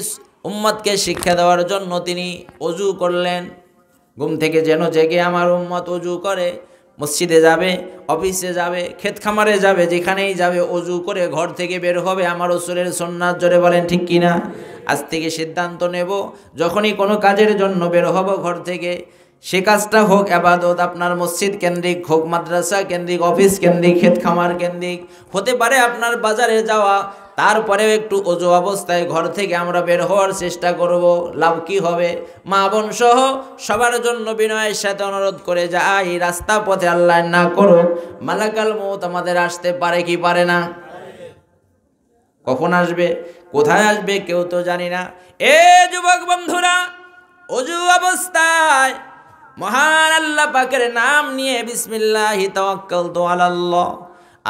উম্মতকে শিক্ষা দেওয়ার জন্য তিনি অজু করলেন। ঘুম থেকে যেন জেগে আমার উম্মত অজু করে, মসজিদে যাবে, অফিসে যাবে, ক্ষেত খামারে যাবে, যেখানেই যাবে অজু করে ঘর থেকে বের হবে। আমার রাসূলের সুন্নাত, জোরে বলেন ঠিক কিনা? আজ থেকে সিদ্ধান্ত নেব, যখনই কোনো কাজের জন্য বের হব ঘর থেকে, সে কাজটা হোক ইবাদত, আপনার মসজিদ কেন্দ্রিক হোক, মাদ্রাসা কেন্দ্রিক, অফিস কেন্দ্রিক, ক্ষেত খামার কেন্দ্রিক, হতে পারে আপনার বাজারে যাওয়া, তারপরেও একটু অজু অবস্থায় ঘর থেকে আমরা বের হওয়ার চেষ্টা করব। লাভ কি হবে? মা বোন সহ সবার জন্য বিনয়ের সাথে অনুরোধ করে যাই, রাস্তা পথে আল্লাহ না করুক মালাকাল মউত আমাদের আসতে পারে কি পারে না? কখন আসবে, কোথায় আসবে কেউ তো জানি না। এ যুবক বন্ধুরা, অজু অবস্থায় মহান আল্লাহ পাকের নাম নিয়ে বিসমিল্লাহি তাওয়াক্কালতু আলাল্লাহ,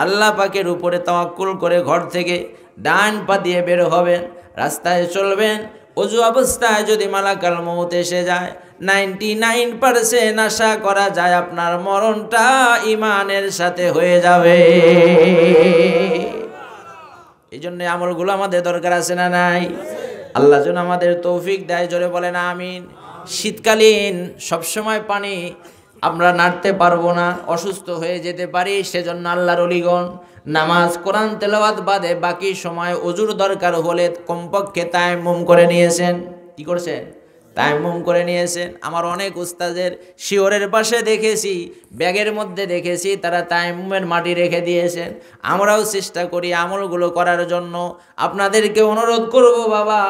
আল্লাহ পাকের উপরে তাওয়াক্কুল করে ঘর থেকে ডান পা দিয়ে বের হবেন, রাস্তায় চলবেন। অজু অবস্থায় যদি মালাকাল মউত এসে যায়, 99% আশা করা যায় আপনার মরণটা ইমানের সাথে হয়ে যাবে। এই জন্য আমলগুলো আমাদের দরকার আছে না নাই? আল্লাহ যেন আমাদের তৌফিক দেয়, জোরে বলেন আমিন। শীতকালীন সবসময় পানি আমরা নাড়তে পারবো না, অসুস্থ হয়ে যেতে পারি, সেজন্য আল্লাহর ওলিগণ নামাজ কোরআন তেলাওয়াত বাদে বাকি সময় অজুর দরকার হলে কমপক্ষে তায়াম্মুম করে নিয়েছেন। কি করছেন? তায়াম্মুম করে নিয়েছেন। আমার অনেক উস্তাদের শিওরের পাশে দেখেছি, ব্যাগের মধ্যে দেখেছি তারা তায়াম্মুমের মাটি রেখে দিয়েছেন। আমরাও চেষ্টা করি আমলগুলো করার জন্য। আপনাদেরকে অনুরোধ করব বাবা,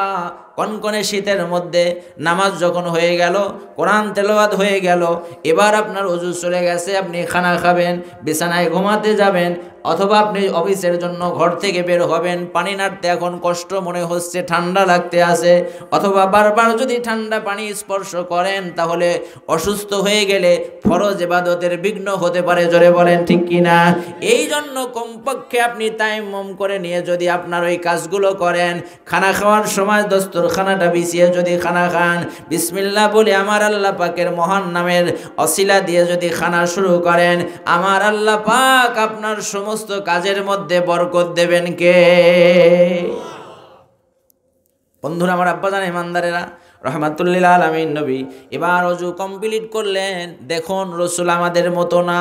কনকনে শীতের মধ্যে নামাজ যখন হয়ে গেল, কোরআন তেলাওয়াত হয়ে গেল, এবার আপনার অজু চলে গেছে, আপনি খানা খাবেন, বিছানায় ঘুমাতে যাবেন, অথবা আপনি অফিসের জন্য ঘর থেকে বের হবেন, পানি নাড়তে এখন কষ্ট মনে হচ্ছে, ঠান্ডা লাগতে আছে, অথবা বারবার যদি ঠান্ডা পানি স্পর্শ করেন তাহলে অসুস্থ হয়ে গেলে ফরজ ইবাদতের বিঘ্ন হতে পারে, জোরে বলেন ঠিক কিনা? এই জন্য কমপক্ষে আপনি তায়াম্মুম করে নিয়ে যদি আপনার ওই কাজগুলো করেন, খানা খাওয়ার সময় দস্তরখানাটা বিছিয়ে যদি খানা খান, বিসমিল্লাহ বলে আমার আল্লাহ পাকের মহান নামের অসিলা দিয়ে যদি খানা শুরু করেন, আমার আল্লাহ পাক আপনার সমস্ত কাজের মধ্যে বরকত দেবেন কে? বন্ধুরা আমার, আব্বাজান, ইমানদারেরা, রহমাতুল লিল আলামিন নবী এবার অজু কমপ্লিট করলেন। দেখুন রসুল আমাদের মতো না।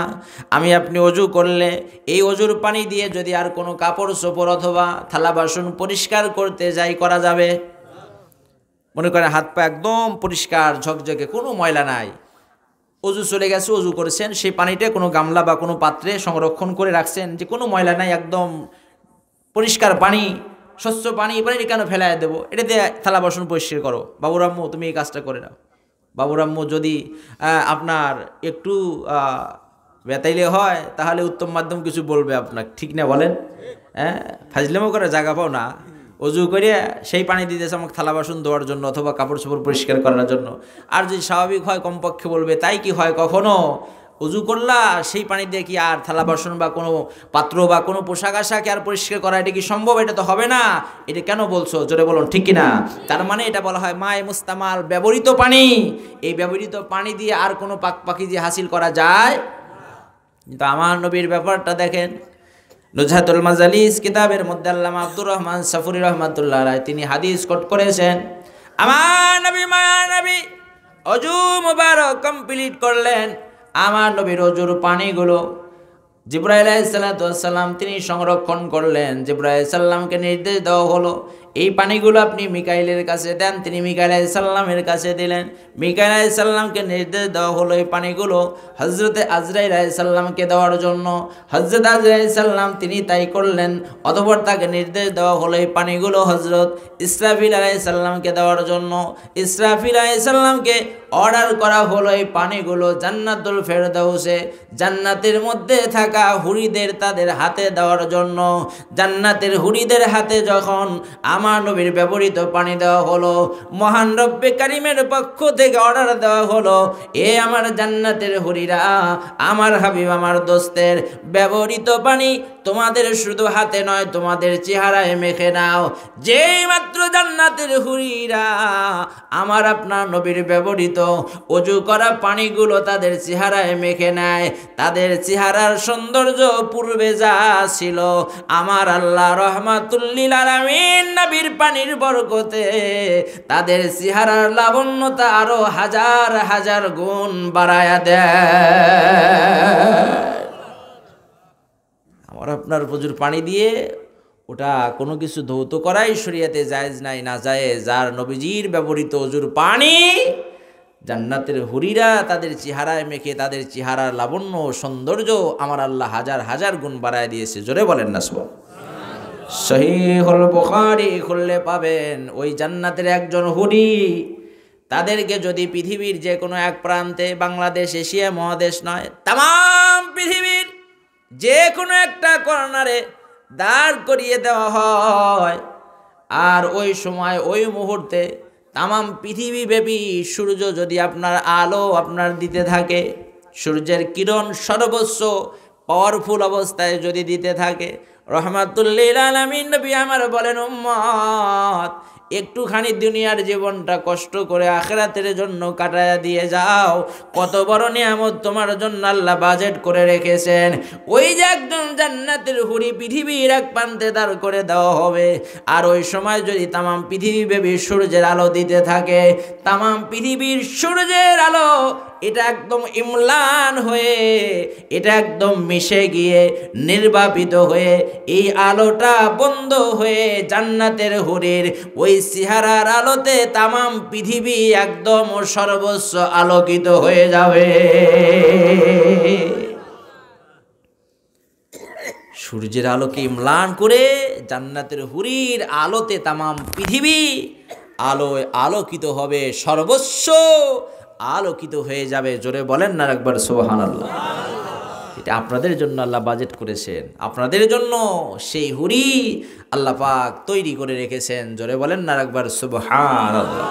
আমি আপনি অজু করলে এই অজুর পানি দিয়ে যদি আর কোনো কাপড় চোপড় অথবা থালা বাসন পরিষ্কার করতে যাই, করা যাবে? মনে করেন হাত পা একদম পরিষ্কার ঝকঝকে, কোনো ময়লা নাই, অজু চলে গেছে, অজু করেছেন, সেই পানিটা কোনো গামলা বা কোনো পাত্রে সংরক্ষণ করে রাখছেন, যে কোনো ময়লা নাই, একদম পরিষ্কার পানি, স্বচ্ছ পানি, এই পানিটা কেন ফেলায় দেবো? এটা দিয়ে থালা বাসন পরিষ্কার করো। বাবুর আম্মু তুমি এই কাজটা করে নাও। বাবুর আম্মু যদি আপনার একটু বেতাইলে হয় তাহলে উত্তম মাধ্যম কিছু বলবে আপনাকে, ঠিক না বলেন? হ্যাঁ, ফাজলেমো করে জায়গা পাও না, অজু করে সেই পানি দিতেছে আমাকে থালা বাসন ধোয়ার জন্য অথবা কাপড় চোপড় পরিষ্কার করার জন্য। আর যদি স্বাভাবিক হয় কমপক্ষে বলবে, তাই কি হয় কখনো? অজু করলা সেই পানি দিয়ে কি আর থালা বাসন বা কোনো পাত্র বা কোনো পোশাক আশাক আর পরিষ্কার করা, এটা কি সম্ভব? এটা তো হবে না। এটা কেন বলছো? জোরে বলুন ঠিক কিনা? তার মানে এটা বলা হয় মায়ে মুস্তামাল, ব্যবহৃত পানি। এই ব্যবহৃত পানি দিয়ে আর কোনো পাক পাকিজি হাসিল করা যায়? কিন্তু আমার নবীর ব্যাপারটা দেখেন। নুজহাতুল মাজালিস কিতাবের মধ্যে আল্লামা আব্দুর রহমান সাফুরি রহমাতুল্লাহ আলাইহি তিনি হাদিস কোট করেছেন। আমার নবী, মায়া নবী অজু মুবারক কমপ্লিট করলেন। আমার নবীর অজুর পানিগুলো জিবরাইল আলাইহিস সালাম তিনি সংরক্ষণ করলেন। জিবরাইল আলাইহিস সালামকে নির্দেশ দেওয়া হলো এই পানিগুলো আপনি মিকাইলের কাছে দেন। তিনি মিকাইল আলাইহিস সালামের কাছে দিলেন। মিকাইল আলাইহিস সালামকে নির্দেশ দেওয়া হলো এই পানিগুলো হযরতে আজরাইল আলাইহিস সালামকে দেওয়ার জন্য। হযরত আজরাইল আলাইহিস সালাম তিনি তাই করলেন। অতঃপর তাকে নির্দেশ দেওয়া হলো এই পানিগুলো হযরত ইসরাফিল আলাইহিস সালামকে দেওয়ার জন্য। ইসরাফিল আলাইহিস সালামকে অর্ডার করা হলো এই পানিগুলো জান্নাতুল ফেরদাউসে জান্নাতের মধ্যে থাকা হুরিদের তাদের হাতে দেওয়ার জন্য। জান্নাতের হুরিদের হাতে যখন আমার নবীর ব্যবহৃত পানি দেওয়া হলো, মহান রব্বে কারিমের পক্ষ থেকে অর্ডার দেওয়া হলো, এ আমার জান্নাতের হুরিরা, আমার হাবিব আমার দোস্তের ব্যবহৃত পানি তোমাদের শুধু হাতে নয় তোমাদের চেহারায় মেখে নাও। যেই মাত্র জান্নাতের হুরিরা আমার আপনার নবীর ব্যবহৃত ওযু করা পানিগুলো তাদের চেহারায় মেখে নেয়, তাদের চেহারার সৌন্দর্য পূর্বে যা ছিল আমার আল্লাহ রহমাতুল লিল আলামিন নবীর পানির বরকতে তাদের চেহারার লাবণ্যতা আরো হাজার হাজার গুণ বাড়ায়া দেয়। আমার আপনার প্রচুর পানি দিয়ে ওটা কোনো কিছু ধৌত করাই শরীয়তে জায়েজ নাই, না জায়েজ। যার নবীজির ব্যবহৃত ওযুর পানি জান্নাতের হুরিরা তাদের চেহারায় মেখে তাদের চেহারার লাবণ্য সৌন্দর্য আমার আল্লাহ হাজার হাজার গুণ বাড়ায় দিয়েছে। জোরে বলেন না সুবহান। সহিহুল বুখারী খুললে পাবেন ওই জান্নাতের একজন হুরি, তাদেরকে যদি পৃথিবীর যে কোনো এক প্রান্তে, বাংলাদেশ এশিয়া মহাদেশ নয় তাম পৃথিবীর যে কোনো একটা কর্নারে দাঁড় করিয়ে দেওয়া হয়, আর ওই সময় ওই মুহূর্তে তামাম পৃথিবীব্যাপী সূর্য যদি আপনার আলো আপনার দিতে থাকে, সূর্যের কিরণ সর্বোচ্চ পাওয়ারফুল অবস্থায় যদি দিতে থাকে, রহমাতুল লিল আলামিন নবী আমার বলেন, উম্মত একটুখানি দুনিয়ার জীবনটা কষ্ট করে আখিরাতের জন্য কাটায়া দিয়ে যাও, কত বড় নিয়ামত তোমার জন্য আল্লাহ বাজেট করে রেখেছেন। ওই যে একজন জান্নাতের হুরি পৃথিবীর এক প্রান্তে দাঁড় করে দেওয়া হবে, আর ওই সময় যদি তামাম পৃথিবীব্যাপী সূর্যের আলো দিতে থাকে, তামাম পৃথিবীর সূর্যের আলো এটা একদম ইমলান হয়ে, এটা একদম মিশে গিয়ে নির্বাপিত হয়ে এই আলোটা বন্ধ হয়ে জান্নাতের হুরির ওই চেহারার আলোতে তামাম পৃথিবী একদম সর্বস্ব আলোকিত হয়ে যাবে। সূর্যের আলোকে ইমলান করে জান্নাতের হুরির আলোতে তামাম পৃথিবী আলোয় আলোকিত হবে, সর্বস্ব আলোকিত হয়ে যাবে। জোরে বলেন না একবার সুবহানাল্লাহ। এটা আপনাদের জন্য আল্লাহ বাজেট করেছেন, আপনাদের জন্য সেই হুরি আল্লাহ পাক তৈরি করে রেখেছেন। জোরে বলেন না একবার সুবহানাল্লাহ।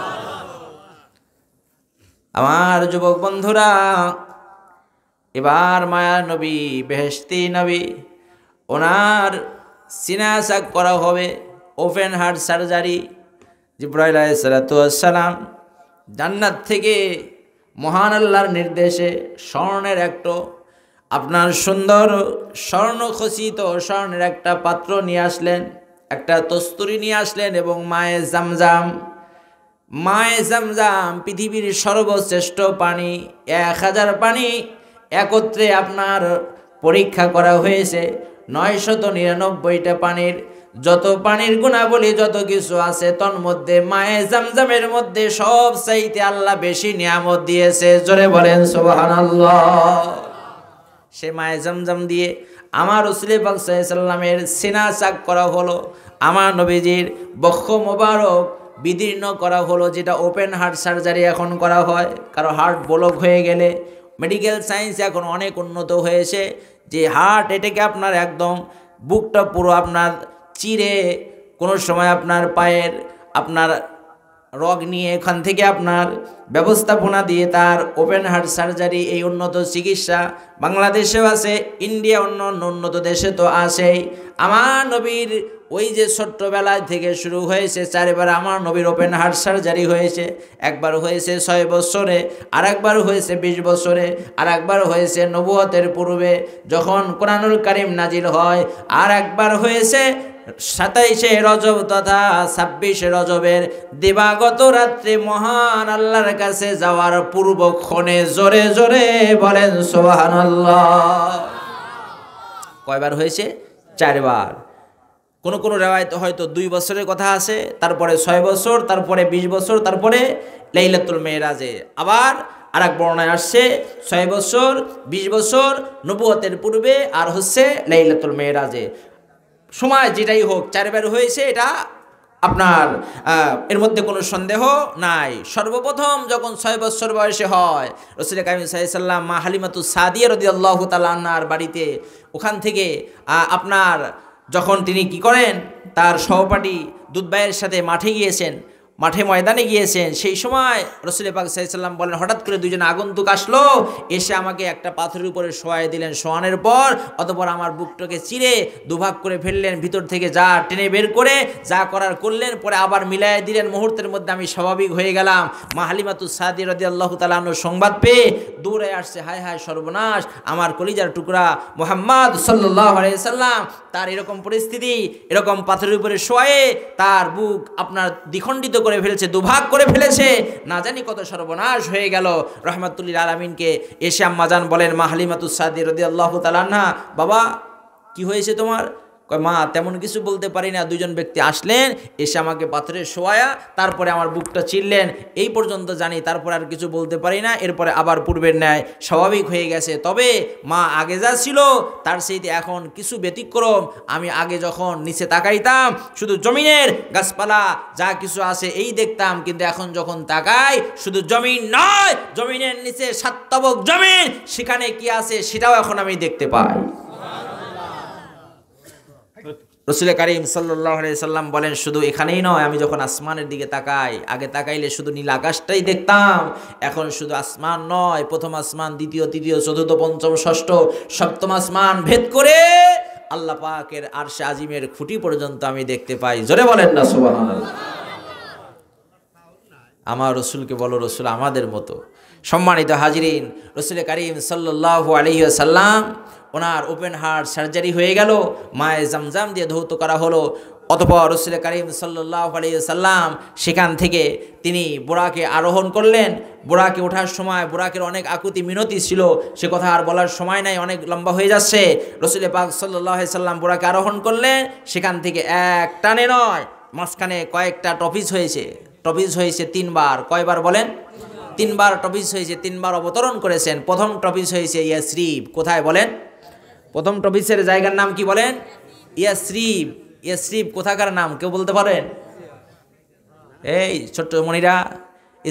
আমার যুবক বন্ধুরা, এবার মায়ার নবী বেহেশতি নবী, ওনার সিনা সাক করা হবে, ওপেন হার্ট সার্জারি। জিবরাইল আলাইহিস সালাম জান্নাত থেকে মহান আল্লাহর নির্দেশে স্বর্ণের একটা আপনার সুন্দর স্বর্ণ খচিত স্বর্ণের একটা পাত্র নিয়ে আসলেন, একটা তস্তুরি নিয়ে আসলেন, এবং মায়ে জামজাম পৃথিবীর সর্বশ্রেষ্ঠ পানি, 1000 পানি একত্রে আপনার পরীক্ষা করা হয়েছে। 999টা পানির যত পানির গুণাবলী যত কিছু আছে, তন্মধ্যে মায়ে জামজামের মধ্যে সব চাইতে আল্লাহ বেশি নিয়ামত দিয়েছে। জোরে বলেন সুবহানাল্লাহ। সে মায়ে জামজাম দিয়ে আমার রাসূল পাক সাল্লাল্লাহু আলাইহি সাল্লামের সিনা চাক করা হলো, আমার নবীজির বক্ষ মোবারক বিদীর্ণ করা হলো, যেটা ওপেন হার্ট সার্জারি এখন করা হয়। কারো হার্ট ব্লক হয়ে গেলে মেডিকেল সায়েন্স এখন অনেক উন্নত হয়েছে, যে হার্ট এটাকে আপনার একদম বুকটা পুরো আপনার চিরে, কোনো সময় আপনার পায়ের আপনার রগ নিয়ে এখান থেকে আপনার ব্যবস্থাপনা দিয়ে তার ওপেন হার্ট সার্জারি, এই উন্নত চিকিৎসা বাংলাদেশেও আছে, ইন্ডিয়া অন্য উন্নত দেশে তো আছেই। আমার নবীর ওই যে ছোট্টবেলায় থেকে শুরু হয়েছে, 4বার আমার নবীর ওপেন হার্ট সার্জারি হয়েছে। একবার হয়েছে 6 বছরে, আর একবার হয়েছে 20 বছরে, আর একবার হয়েছে নবুয়তের পূর্বে যখন কোরআনুল কারীম নাজিল হয়, আর একবার হয়েছে 27শে রজব তথা 26শে রজবের দিবাগত রাত্রে মহান আল্লাহর কাছে যাওয়ার পূর্বক্ষণে। জোরে জোরে বলেন সুবহানাল্লাহ। কয়বার হয়েছে? 4 বার। কোন কোন রেওয়ায়েতে হয়তো 2 বছরের কথা আছে, তারপরে 6 বছর, তারপরে 20 বছর, তারপরে লাইলাতুল মেরাজে। আবার আরেক বর্ণনায় আসছে 6 বছর, 20 বছর নবুয়তের পূর্বে, আর হচ্ছে লাইলাতুল মেরাজে। সময় যেটাই হোক 4 বার হয়েছে, এটা আপনার এর মধ্যে কোনো সন্দেহ নাই। সর্বপ্রথম যখন 6 বছর বয়সে হয়, রাসূল কারীম সাল্লাল্লাহু আলাইহি সাল্লাম মা হালিমাতুস সাদিয়া রাদিয়াল্লাহু তাআলা আনহার বাড়িতে, ওখান থেকে আপনার যখন তিনি কি করেন, তার সহপাঠী দুধবাইয়ের সাথে মাঠে গিয়েছেন, মাঠে ময়দানে গিয়েছেন, সেই সময় রাসূল পাক সাল্লাল্লাহু আলাইহি সাল্লাম বলেন, হঠাৎ করে দুইজন আগন্তুক আসলো, এসে আমাকে একটা পাথরের উপরে শোয়াই দিলেন। শোয়ানোর পর অতঃপর আমার বুকটাকে চিরে দুভাগ করে ফেললেন, ভিতর থেকে যা টেনে বের করে যা করার করলেন, পরে আবার মিলাই দিলেন। মুহূর্তের মধ্যে আমি স্বাভাবিক হয়ে গেলাম। মা হালিমাতুস সাদিয়া রাদিয়াল্লাহু তাআলা আনহা সংবাদ পেয়ে দৌড়ে আসছে, হায় হায় সর্বনাশ, আমার কলিজার টুকরা মুহাম্মদ সাল্লাল্লাহু আলাইহি সাল্লাম, তার এরকম পরিস্থিতি, এরকম পাথরের উপরে শোয়ে তার বুক আপনার দ্বিখণ্ডিত করে ফেলেছে, দুভাগ করে ফেলেছে, না জানি কত সর্বনাশ হয়ে গেল। রহমাতুল্লিল আলামিনকে এসে আম্মাজান বলেন, মা হালিমাতুস সাদিয়া রাদিয়াল্লাহু তাআলা আনহা, বাবা কি হয়েছে তোমার? কয়, মা তেমন কিছু বলতে পারি না, দুজন ব্যক্তি আসলেন, এসে আমাকে পাথরে শোয়া, তারপরে আমার বুকটা চিরলেন, এই পর্যন্ত জানি, তারপরে আর কিছু বলতে পারি না। এরপরে আবার পূর্বের ন্যায় স্বাভাবিক হয়ে গেছে। তবে মা আগে যা ছিল তার সেইতে এখন কিছু ব্যতিক্রম। আমি আগে যখন নিচে তাকাইতাম শুধু জমিনের গাছপালা যা কিছু আছে এই দেখতাম, কিন্তু এখন যখন তাকাই শুধু জমিন নয়, জমিনের নিচে 7 তবক জমিন, সেখানে কি আছে সেটাও এখন আমি দেখতে পাই। রাসূল কারীম সাল্লাল্লাহু আলাইহি সাল্লাম বলেন, শুধু এখানেই নয়, আমি যখন আসমানের দিকে তাকাই, আগে তাকাইলে শুধু নীল আকাশটাই দেখতাম, এখন শুধু আসমান নয়, প্রথম আসমান, দ্বিতীয়, তৃতীয়, চতুর্থ, পঞ্চম, ষষ্ঠ, সপ্তম আসমান ভেদ করে আল্লাহ পাকের আরশে আজিমের খুঁটি পর্যন্ত আমি দেখতে পাই। জোরে বলেন না সুবহানাল্লাহ। আমার রসুলকে বলো, রসুল আমাদের মতো। সম্মানিত হাজিরিন, রাসূল কারীম সাল্লাল্লাহু আলাইহি ওয়াসাল্লাম ওনার ওপেন হার্ট সার্জারি হয়ে গেল, মায়ে জামজাম দিয়ে ধৌত করা হলো। অতঃপর রাসূল কারীম সাল্লাল্লাহু আলাইহি ওয়াসাল্লাম সেখান থেকে তিনি বোরাকে আরোহণ করলেন। বোরাকে ওঠার সময় বোরাকের অনেক আকুতি মিনতি ছিল, সে কথা আর বলার সময় নাই, অনেক লম্বা হয়ে যাচ্ছে। রাসূল পাক সাল্লাল্লাহু আলাইহি ওয়াসাল্লাম বোরাকে আরোহণ করলেন, সেখান থেকে এক টানে নয়, মাঝখানে কয়েকটা টপিস হয়েছে। টপিস হয়েছে 3 বার। কয়বার বলেন? 3 বার টপিস হয়েছে, 3 বার অবতরণ করেছেন। প্রথম টপিস হয়েছে ইয়াসরিব। কোথায় বলেন? প্রথম টপিসের জায়গার নাম কি বলেন? ইয়াসরিব। ইয়াসরিব কোথাকার নাম কেউ বলতে পারেন? এই ছোট্ট মনিরা,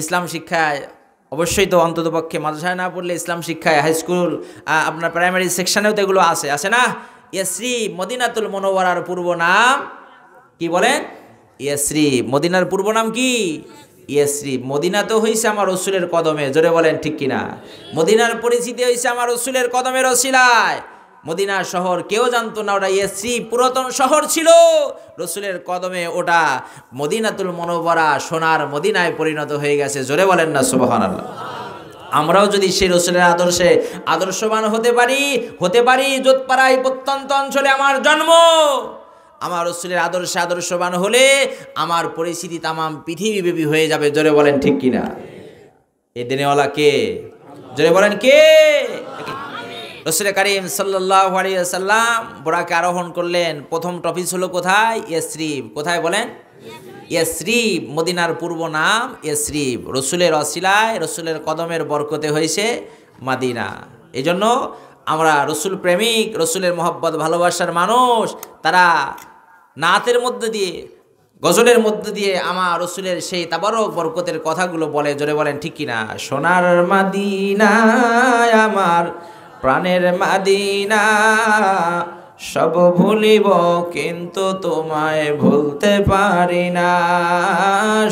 ইসলাম শিক্ষায় অবশ্যই তো অন্ততপক্ষে মাদ্রাসায় না পড়লে ইসলাম শিক্ষায় হাই স্কুল, আপনার প্রাইমারি সেকশনেও তো এগুলো আছে না? ইয়াসরিব মদিনাতুল মুনাওয়ারার পূর্ব নাম কি বলেন? ইয়াসরিব। মদিনার পূর্ব নাম কি? ইয়াসরিব। মদিনা তো হইছে আমার রসুলের কদমে, জোরে বলেন ঠিক কিনা? মদিনার পরিচিতি হইছে আমার রসুলের কদমের ওসিলায়। মদিনা শহর কেউ জানতো না, ওটা ইয়াসরিব পুরাতন শহর ছিল, রসুলের কদমে ওটা মদিনাতুল মুনাওয়ারা সোনার মদিনায় পরিণত হয়ে গেছে। জোরে বলেন না সুবহানাল্লাহ। আমরাও যদি সেই রসুলের আদর্শে আদর্শবান হতে পারি যোধপাড়ায় প্রত্যন্ত অঞ্চলে আমার জন্ম, আমার রসুলের আদর্শে আদর্শবান হলে আমার পরিস্থিতি তামাম পৃথিবীব্যাপী হয়ে যাবে। জোরে বলেন ঠিক কিনা? এই দিনেওয়ালা কে? জোরে বলেন কে? রাসূল কারীম সাল্লাল্লাহু আলাইহি ওয়াসাল্লাম বোরাকে আরোহণ করলেন। প্রথম টপিস হলো কোথায়? ইয়াসরিব। কোথায় বলেন? ইয়াসরিব। মদিনার পূর্ব নাম ইয়াসরিব। রসুলের ওসিলায়, রসুলের কদমের বরকতে হয়েছে মদিনা। এই জন্য আমরা রসুল প্রেমিক, রসুলের মহব্বত ভালোবাসার মানুষ, তারা নাতের মধ্যে দিয়ে, গজলের মধ্যে দিয়ে আমার রসুলের সেই তাবারক বরকতের কথাগুলো বলে। জোরে বলেন ঠিক কিনা? সোনার মদিনা আমার প্রাণের মদিনা, সব ভুলিব কিন্তু তোমায় ভুলতে পারি না,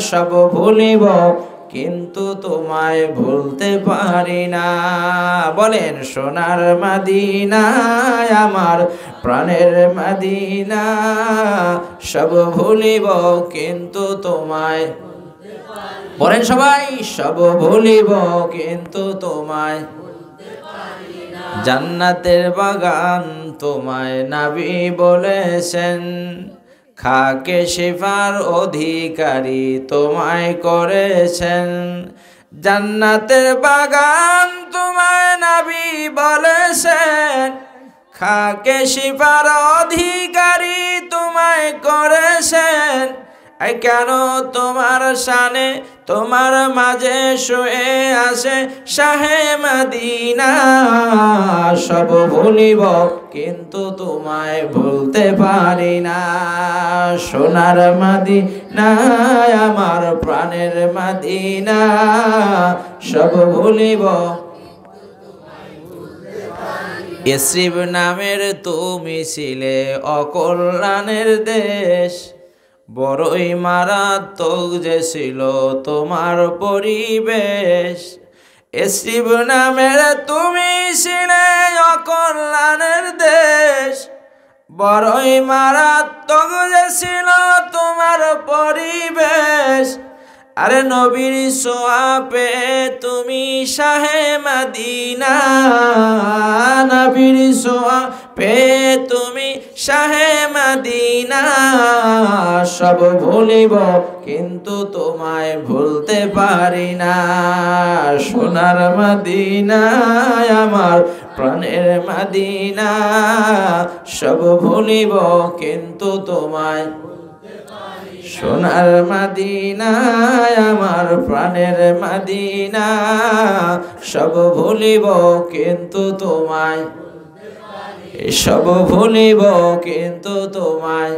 সব ভুলিব কিন্তু তোমায় ভুলতে পারি না। বলেন, সোনার মদিনা আমার প্রাণের মদিনা, সব ভুলিব কিন্তু তোমায়, বলেন সবাই, সব ভুলিব কিন্তু তোমায়, জান্নাতের বাগান তোমায় নবী বলেছেন, খাকে শিফার অধিকারী তোমায় করেছেন, জান্নাতের বাগান তোমায় নবী বলেছেন, খাকে শিপার অধিকারী তোমায় করেছেন, কেন তোমার শানে তোমার মাঝে শুয়ে আসে শাহে মদিনা। সব ভুলিব কিন্তু তোমায় ভুলতে পারি না, সোনার মদিনা আমার প্রাণের মদিনা। সব ভুলিব ইসরিব নামের তুমি ছিলে অকল্যাণের দেশ, বড়ই মারাত্মক যে ছিল তোমার পরিবেশ। ইসরিব নামের তুমি ছিলে অকল্যাণের দেশ, বড়ই মারাত্মক যে ছিল তোমার পরিবেশ। আরে নবীর ছোঁয়া পেয়ে তুমি শাহে মদিনা, নবীর ছোঁয়া পেয়ে তুমি শাহে মদিনা। সব ভুলিব কিন্তু তোমায় ভুলতে পারি না, সোনার মদিনা আমার প্রাণের মদিনা। সব ভুলিব কিন্তু তোমায়, সোনার মদিনা আমার প্রাণের মদিনা। সব ভুলিব কিন্তু তোমায়, সব ভুলিব কিন্তু তোমায়।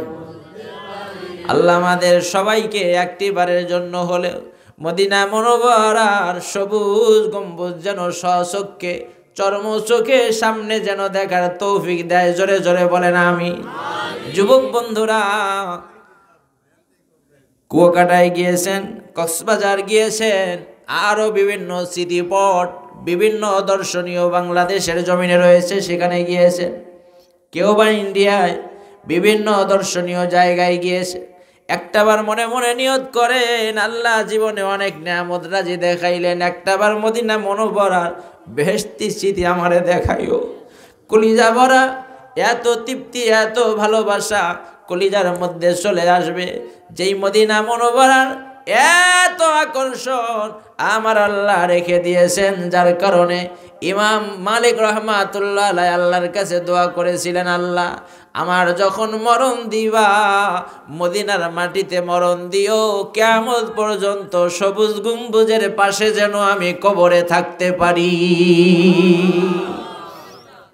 আল্লাহ আমাদের সবাইকে একটিবারের জন্য হলেও মদিনা মুনওয়ারার সবুজ গম্বুজ যেন স্বচক্ষে চর্ম চোখে সামনে যেন দেখার তৌফিক দেয়। জোরে জোরে বলেন আমিন। যুবক বন্ধুরা, কুয়াকাটায় গিয়েছেন, কক্সবাজার গিয়েছেন, আরও বিভিন্ন স্মৃতিপট বিভিন্ন দর্শনীয় বাংলাদেশের জমিনে রয়েছে, সেখানে গিয়েছেন। কেউ বা ইন্ডিয়ায় বিভিন্ন দর্শনীয় জায়গায় গিয়েছে। একটাবার মনে মনে নিয়ত করেন, আল্লাহ জীবনে অনেক নিয়ামত রাজি দেখাইলেন, একটাবার মদিনা মুনওয়ারার বেহেশতি স্মৃতি আমারে দেখাইও। কলিজা ভরা এত তৃপ্তি এত ভালোবাসা কলিজার মধ্যে চলে আসবে, যেই মদিনা মুনওয়ারার এত আকর্ষণ আমার আল্লাহ রেখে দিয়েছেন, যার কারণে ইমাম মালিক রহমাতুল্লাহ আলাইহি আল্লাহর কাছে দোয়া করেছিলেন, আল্লাহ আমার যখন মরণ দিবা মদিনার মাটিতে মরণ দিও, কিয়ামত পর্যন্ত সবুজ গম্বুজের পাশে যেন আমি কবরে থাকতে পারি।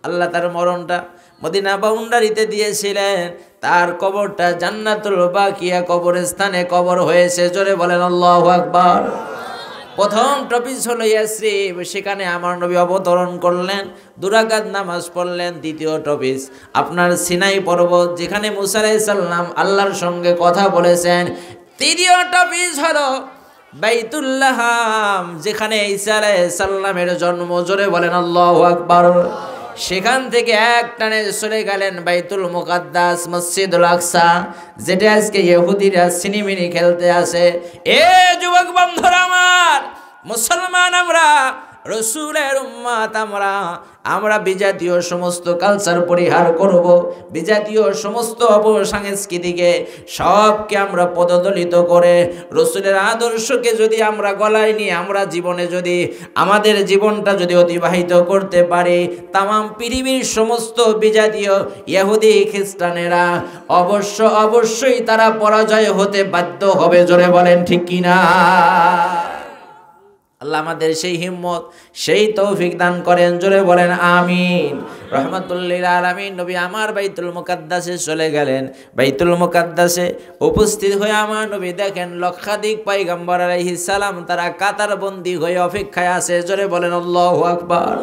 আল্লাহ তার মরণটা মদিনা বাউন্ডারিতে দিয়েছিলেন, তার কবরটা জান্নাতুল বাকিয়া কবরস্থানে কবর হয়েছে। জোরে বলেন আল্লাহু আকবার। প্রথম টপিস হলো ইয়াসরিব, সেখানে আমার নবী অবতরণ করলেন, 2 রাকাত নামাজ পড়লেন। দ্বিতীয় টপিস আপনার সিনাই পর্বত, যেখানে মুসা আলাইহিস সালাম আল্লাহর সঙ্গে কথা বলেছেন। তৃতীয় টপিস হলো বাইতুল্লাহ, যেখানে ঈসা আলাইহিস সালামের জন্ম। জোরে বলেন আল্লাহু আকবার। সেখান থেকে এক টানে চলে গেলেন বাইতুল মুকাদ্দাস, মসজিদুল আকসা, যেটা আজকে ইহুদিরা সিনেমিনি খেলতে আসে। এ যুবক বন্ধুরা আমার, মুসলমান আমরা, রসুলের উম্মত আমরা বিজাতীয় সমস্ত কালচার পরিহার করব, বিজাতীয় সমস্ত অপসংস্কৃতিকে সবকে আমরা পদদলিত করে রসুলের আদর্শকে যদি আমরা গলায় নিয়ে আমরা জীবনে যদি আমাদের জীবনটা যদি অতিবাহিত করতে পারি, তামাম পৃথিবীর সমস্ত বিজাতীয় ইহুদি খ্রিস্টানেরা অবশ্যই তারা পরাজয় হতে বাধ্য হবে। জোরে বলেন ঠিক কিনা? আল্লাহ আমাদের সেই হিম্মত সেই তৌফিক দান করেন। জোরে বলেন আমিন। রহমাতুল্লিল আলামিন নবী আমার বাইতুল মুকাদ্দাসে চলে গেলেন। বাইতুল মুকাদ্দাসে উপস্থিত হয়ে আমার নবী দেখেন লক্ষাধিক পয়গম্বর আলাইহিস সালাম তারা কাতারবন্দি হয়ে অপেক্ষায় আছে। জোরে বলেন আল্লাহু আকবার।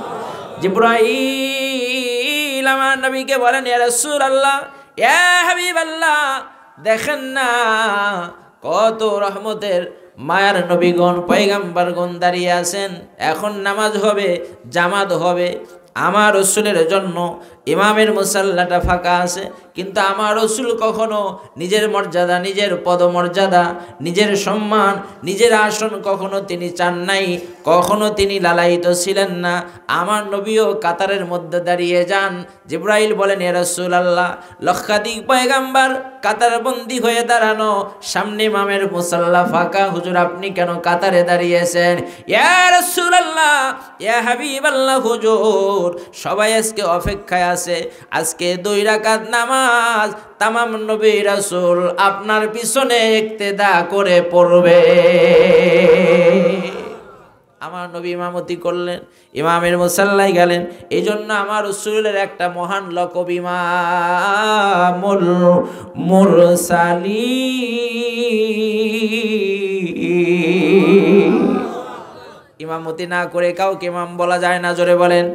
জিবরাইল আমার নবীকে বলেন, ইয়া রাসূলুল্লাহ, ইয়া হাবিবাল্লাহ, দেখেন না কত রহমতের মায়ার নবীগণ পয়গম্বরগণ দাঁড়িয়ে আছেন। এখন নামাজ হবে, জামাত হবে, আমার রসুলের জন্য ইমামের মুসাল্লাটা ফাঁকা আছে, কিন্তু আমার রসুল কখনো নিজের মর্যাদা, নিজের পদমর্যাদা, নিজের সম্মান, নিজের আসন কখনো তিনি চান নাই, কখনো তিনি লালায়িত ছিলেন না। আমার নবীও কাতারের মধ্যে দাঁড়িয়ে যান। জিবরাইল বলেন, ইয়া রাসূলুল্লাহ, লক্ষাধিক পয়গম্বর কাতারবন্দি হয়ে দাঁড়ানো, সামনে ইমামের মুসাল্লা ফাঁকা, হুজুর আপনি কেন কাতারে দাঁড়িয়েছেন? ইয়া রাসূলুল্লাহ, ইয়া হাবিবাল্লাহ হুজুর, হুজুর সবাই আজকে অপেক্ষায় আছে, আজকে 2 রাকাত নামাজ তামাম নবী রাসূল আপনার পিছনে ইক্তেদা করে পড়বে। আমার নবী ইমামতি করলেন, ইমামের মুসাল্লায় গেলেন। এই জন্য আমার রাসূলের একটা মহান লকব ইমামুল মুরসালিন। ইমামতি না করে কাউকে ইমাম বলা যায় না, জোরে বলেন।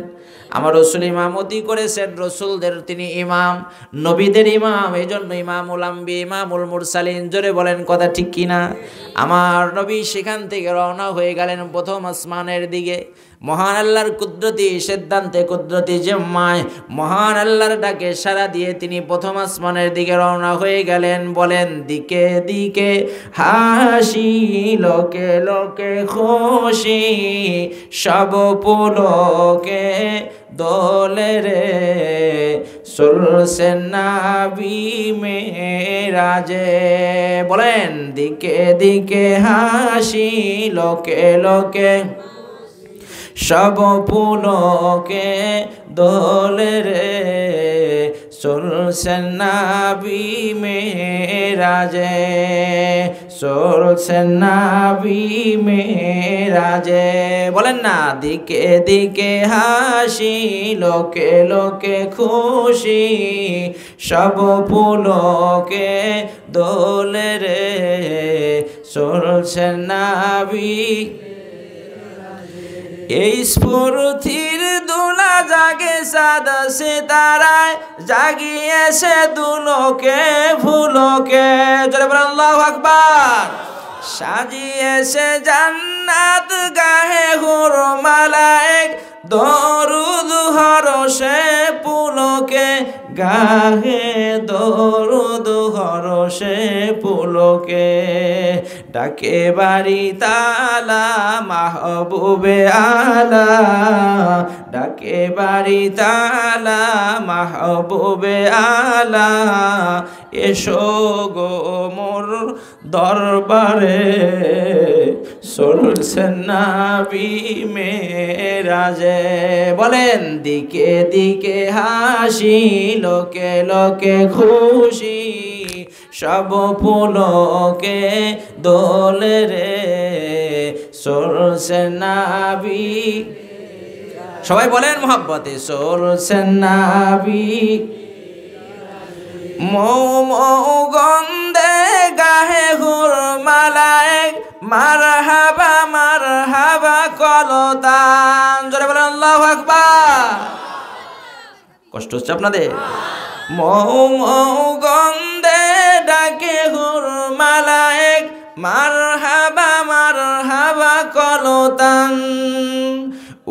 আমার রাসূল ইমামতি করেছেন, রাসূলদের তিনি ইমাম, নবীদের ইমাম, এই জন্য ইমামুল আম্বিয়া ইমামুল মুরসালিন, জোরে বলেন কথা ঠিক কিনা। আমার নবী সেখান থেকে রওনা হয়ে গেলেন প্রথম আসমানের দিকে। মহান আল্লাহর কুদরতি সিদ্ধান্তে, কুদরতি জিম্মায়, মহান আল্লাহর ডাকে সাড়া দিয়ে তিনি প্রথম আসমানের দিকে রওনা হয়ে গেলেন। বলেন দিকে দিকে হাসি, লোকে লোকে খুশি, সব পুলকে দোলে রে, চলছে নবী মেরাজে। বলেন দিকে দিকে হাসি, লোকে লোকে সব পুলকে দোলে রে, চলছে নবী মেরাজে, চলছে নবী মেরাজে। বলেন না দিকে দিকে হাসি, লোকে লোকে খুশি, সব পুলকে দোলে রে, চলছে নবী। এই স্ফূর্তির দোলা জাগে সাদা সিতারায়, জাগিয়েছে দুলোকে ফুলকে, জোরে বলেন আল্লাহু আকবার। সাজিয়েছে জান্নাত গাহে হুর মালায়েক, দরুদ হরষে পুলকে গাহে, দরুদ হরষে পুলকে। ডাকে বাড়ি তালা মাহবুবে আলা, ডাকে বাড়ি তালা মাহবুবে আলা, এসো গো মোর দরবারে, চলছে নবী মেরাজে। বলেন দিকে দিকে হাসি, লোকে লোকে খুশি, সব পুলকে দোলে রে, চলছে নবী। সবাই বলেন মোহাব্বতে, চলছে নবী। মৌ মৌ গন্ধে গাহে হুর মালায়েক, মারহাবা কলতান, জোরে বলেন আল্লাহু আকবার। কষ্ট হচ্ছে আপনাদের? মৌ মৌ গন্ধে ডাকে হুর মালায়েক, মারহাবা কলতান,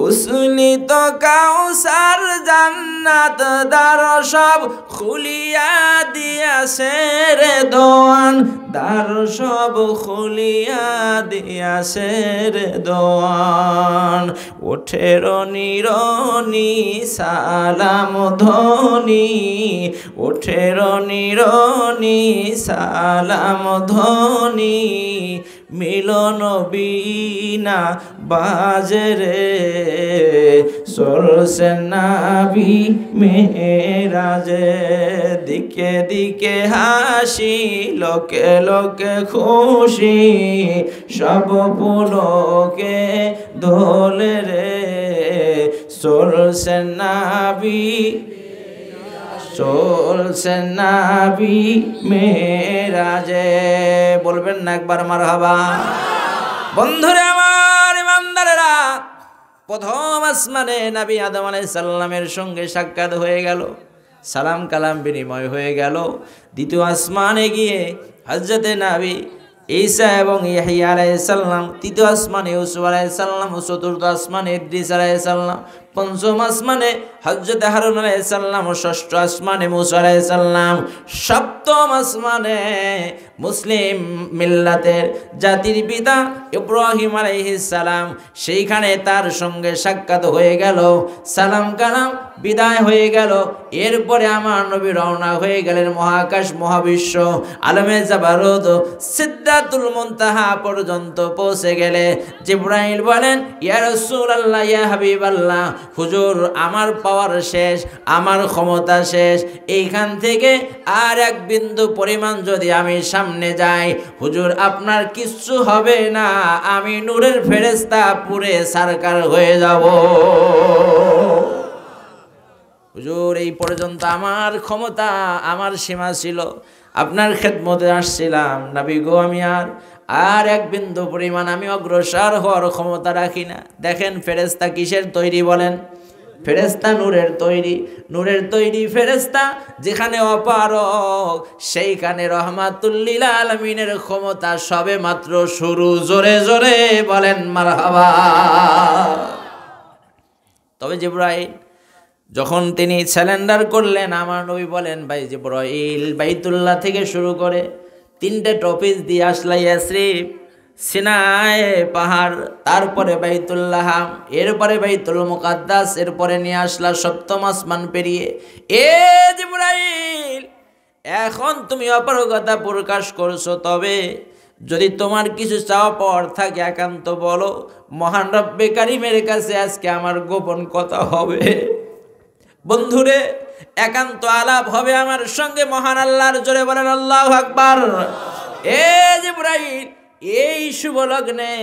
উসলিত কাউসার জান্নাত দ্বার সব খুলিয়া দিয়াছে রে দোয়ান, দ্বার সব খুলিয়া দিয়াছে রে দোয়ান। ওঠে রনি রনি সালাম ধ্বনি, ওঠে রনি রনি সালাম ধ্বনি, মিলন বিনা বাজে রে, চলছে নবী মেরাজে। দিকে দিকে হাসি, লোকে লোকে খুশি, সব পুলকে দোলে রে, চলছে নবী, চলছে নবী মেরাজে। বলবেন না একবার মারহাবা। বন্ধুরা আমার, ইমানদারেরা, প্রথম আসমানে নবী আদম আলাইহিস সালামের সঙ্গে সাক্ষাৎ হয়ে গেল, সালাম কালাম বিনিময় হয়ে গেল। দ্বিতীয় আসমানে গিয়ে হযরতে নবী ঈসা এবং ইয়াহইয়া আলাইহিস সালাম, তৃতীয় আসমানে ইউসুফ আলাইহিস সালাম, চতুর্থ আসমানে ইদ্রিস আলাইহিস সালাম, পঞ্চম আসমানে হযরত হারুন আলাইহিস সালাম, ষষ্ঠ আসমানে মূসা আলাইহিস সালাম, সপ্তম আসমানে মুসলিম মিল্লাতের জাতির পিতা ইব্রাহিম আলাইহিস সালাম, সেইখানে তার সঙ্গে সাক্ষাৎ হয়ে গেল, সালাম কালাম বিদায় হয়ে গেল। এরপরে আমার নবী রওনা হয়ে গেলেন মহাকাশ, মহাবিশ্ব, আলমে জাবারুত, সিদরাতুল মুনতাহা পর্যন্ত পৌঁছে গেলে জিবরাইল বলেন, ইয়া রাসূলুল্লাহ, ইয়া হাবিবাল্লাহ, হুজুর আমার পাওয়ার শেষ, আমার ক্ষমতা শেষ, এইখান থেকে আর এক বিন্দু পরিমাণ যদি আমি সামনে যাই হুজুর আপনার কিচ্ছু হবে না, আমি নূরের ফেরেশতা পুরে সারকার হয়ে যাব। হুজুর এই পর্যন্ত আমার ক্ষমতা, আমার সীমা ছিল, আপনার খেদমতে আসছিলাম নবী গো, আমি আর এক বিন্দু পরিমাণ আমি অগ্রসর হওয়ার ক্ষমতা রাখি না। দেখেন ফেরেশতা কিসের তৈরি বলেন? ফেরেশতা নূরের তৈরি, নূরের তৈরি ফেরেশতা যেখানে অপারক সেইখানে রহমাতুল লিল আলামিনের ক্ষমতা সবে মাত্র শুরু। জোরে জোরে বলেন মারহাবা। তবে জিবরাইল যখন তিনি স্যালেন্ডার করলেন, আমার নবী বলেন ভাই জিবরাইল বাইতুল্লাহ থেকে শুরু করে 3টে টপিস দিয়ে আসলা ইয়াসরিব, সিনাই পাহাড়, তারপরে বাইতুল্লাহ, এরপরে বাইতুল মুকাদ্দাস, এরপরে নিয়ে আসলা 7ম আসমান পেরিয়ে। এ জিবরাইল এখন তুমি অপারগতা প্রকাশ করছো, তবে যদি তোমার কিছু চাওয়া পাওয়ার থাকে একান্ত বলো, মহান রব্বে কারিমের কাছে আজকে আমার গোপন কথা হবে। বন্ধুরে একান্ত আলাপ হবে আমার সঙ্গে মহান আল্লাহর। জোরে বলেন আল্লাহু আকবার। এ জিবরাইল এই শুভ লগ্নে,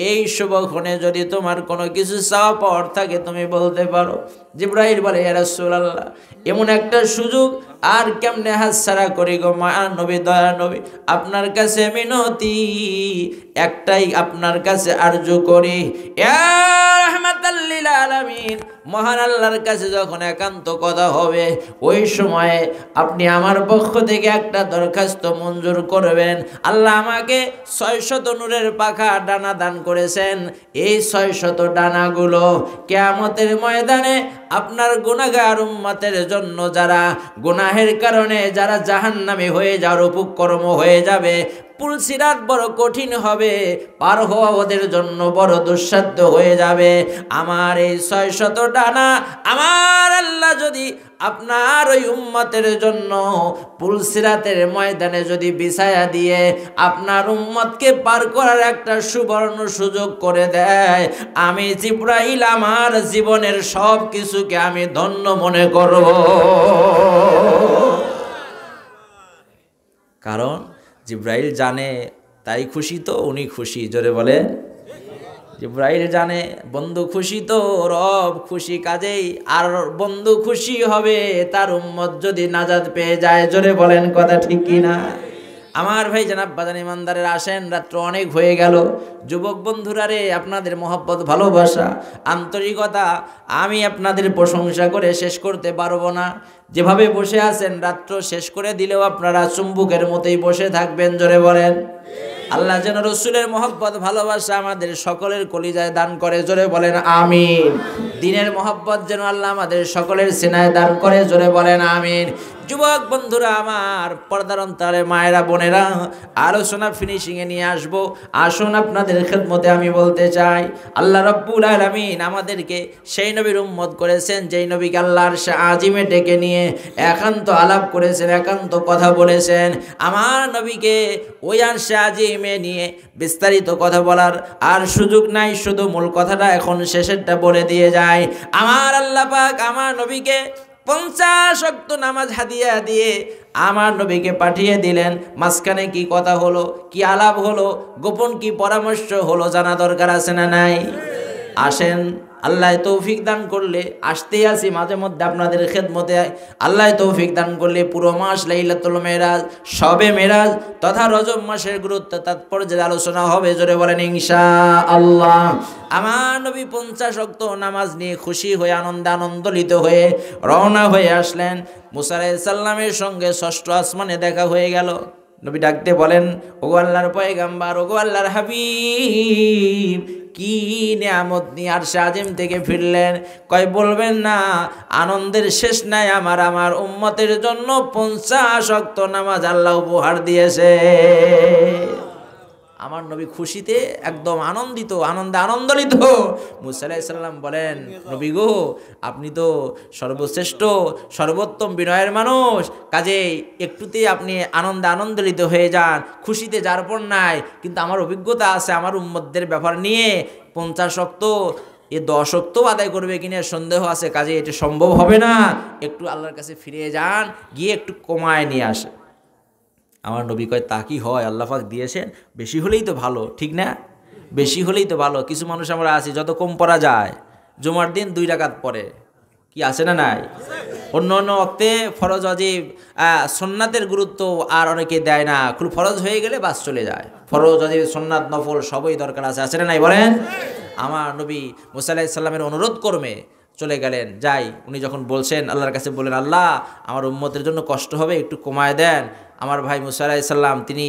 এই শুভক্ষণে যদি তোমার কোনো কিছু চাওয়া পাওয়ার থাকে তুমি বলতে পারো। জিবরাইল বলে ইয়া রাসূলুল্লাহ এমন একটা সুযোগ আর কেমনে হাতছাড়া করি গো মায়ার নবী, দয়া নবী, আপনার কাছে মিনতি একটাই, আপনার কাছে আরজু করি, ইয়া রাহমাতাল লিল আলামিন, মহান আল্লাহর কাছে যখন একান্ত কথা হবে ওই সময়ে আপনি আমার পক্ষ থেকে একটা দরখাস্ত মঞ্জুর করবেন। আল্লাহ আমাকে 600 নূরের পাখা ডানা দান করেছেন, এই 600 ডানাগুলো কিয়ামতের ময়দানে আপনার গুনাহগার উম্মতের জন্য, যারা গুনাহের কারণে যারা জাহান্নামী হয়ে যাওয়ার উপক্রম হয়ে যাবে, পুলসিরাত বড় কঠিন হবে, পার হওয়া ওদের জন্য বড় দুঃসাধ্য হয়ে যাবে, আমার এই 600 ডানা আমার আল্লাহ যদি আপনার ওই উম্মতের জন্য পুলসিরাতের ময়দানে যদি বিছায়া দিয়ে আপনার উম্মতকে পার করার একটা সুবর্ণ সুযোগ করে দেয়, আমি জিবরাইল আমার জীবনের সব কিছুকে আমি ধন্য মনে করব। কারণ জিবরাইল জানে, তাই খুশি তো উনি খুশি। জোরে বলে জিবরাইল জানে বন্ধু খুশি তো রব খুশি, কাজেই আর বন্ধু খুশি হবে তার উম্মত যদি নাজাত পেয়ে যায়। জোরে বলেন কথা ঠিক কিনা? আমার ভাই জানাব বাজান ইমানদারের আসেন, রাত্র অনেক হয়ে গেল। যুবক বন্ধুরা রে, আপনাদের মহব্বত, ভালোবাসা, আন্তরিকতা আমি আপনাদের প্রশংসা করে শেষ করতে পারবো না। যেভাবে বসে আছেন রাত্র শেষ করে দিলেও আপনারা চুম্বুকের মতোই বসে থাকবেন। জোরে বলেন আল্লাহ যেন রসুলের মহব্বত ভালোবাসা আমাদের সকলের কলিজায় দান করে। জোরে বলেন আমিন। দিনের মহব্বত যেন আল্লাহ আমাদের সকলের সিনায় দান করে। জোরে বলেন আমিন। যুবক বন্ধুরা আমার, পর্দার অন্তরে মায়েরা বোনেরা, আলোচনা ফিনিশিংয়ে নিয়ে আসবো। আসুন আপনাদের খেদমতে আমি বলতে চাই, আল্লাহ রাব্বুল আলামিন আমাদেরকে সেই নবীর উম্মত করেছেন যেই নবীকে আল্লাহর আজিমে ডেকে নিয়ে একান্ত আলাপ করেছেন, একান্ত কথা বলেছেন। আমার নবীকে ওই আরশে আজিমে নিয়ে বিস্তারিত কথা বলার আর সুযোগ নাই, শুধু মূল কথাটা এখন শেষেরটা বলে দিয়ে যায়। আমার আল্লাহ পাক আমার নবীকে 50 ওয়াক্ত নামাজ হাদিয়া দিয়ে আমার নবীকে পাঠিয়ে দিলেন। মাঝখানে কি কথা হলো, কি আলাপ হলো, গোপন কি পরামর্শ হলো জানা দরকার আছে না নাই? আসেন, আল্লাহ তৌফিক দান করলে আসতেই আসি মাঝে মধ্যে আপনাদের খেদমতে। আল্লাহ তৌফিক দান করলে পুরো মাস লাইলাতুল মেরাজ, শবে মেরাজ তথা রজব মাসের গুরুত্ব তাৎপর্যের আলোচনা হবে। জোরে বলেন ইনশাআল্লাহ। আমার নবী 50 ওয়াক্ত নামাজ নিয়ে খুশি হয়ে আনন্দে আনন্দলিত হয়ে রওনা হয়ে আসলেন। মুসা আলাইহিস সালামের সঙ্গে 6ষ্ঠ আসমানে দেখা হয়ে গেল। নবী ডাকতে বলেন, ওগো আল্লাহর পয়গাম্বার, ওগো আল্লাহর হাবিব, কি নিয়ামত নিয়ে আরশে আজিম থেকে ফিরলেন। কয় বলবেন না, আনন্দের শেষ নাই আমার উম্মতের জন্য 50 ওয়াক্ত নামাজ আল্লাহ উপহার দিয়েছে। আমার নবী খুশিতে একদম আনন্দিত, আনন্দে আনন্দলিত। মুসা আলাইহিস সালাম বলেন, নবী গো আপনি তো সর্বশ্রেষ্ঠ সর্বোত্তম বিনয়ের মানুষ, কাজেই একটুতেই আপনি আনন্দে আনন্দলিত হয়ে যান, খুশিতে যার পর নাই। কিন্তু আমার অভিজ্ঞতা আছে আমার উম্মতদের ব্যাপার নিয়ে, 50 ওয়াক্ত এ 10 ওয়াক্ত আদায় করবে কিনা সন্দেহ আছে, কাজে এটা সম্ভব হবে না, একটু আল্লাহর কাছে ফিরে যান, গিয়ে একটু কমায় নিয়ে আসে। আমার নবী কয় তা কি হয়, আল্লাহ পাক দিয়েছেন, বেশি হলেই তো ভালো, ঠিক না? বেশি হলেই তো ভালো। কিছু মানুষ আমরা আছি যত কম পড়া যায়, জুমার দিন 2 রাকাত পড়ে, কি আছে না নাই? অন্য অন্য ওয়াক্তে ফরজ ওয়াজিব সুন্নাতের গুরুত্ব আর অনেকে দেয় না, খুব ফরজ হয়ে গেলে বাস চলে যায়। ফরজ ওয়াজিব সুন্নাত নফল সবই দরকার আছে না নাই বলেন? আমার নবী মুসা আলাইহিস সালামের অনুরোধ কর্মে চলে গেলেন। যাই, উনি যখন বলছেন আল্লাহর কাছে বলেন, আল্লাহ আমার উম্মতের জন্য কষ্ট হবে, একটু কমায় দেন। আমার ভাই মুসা আলাইহিস সালাম তিনি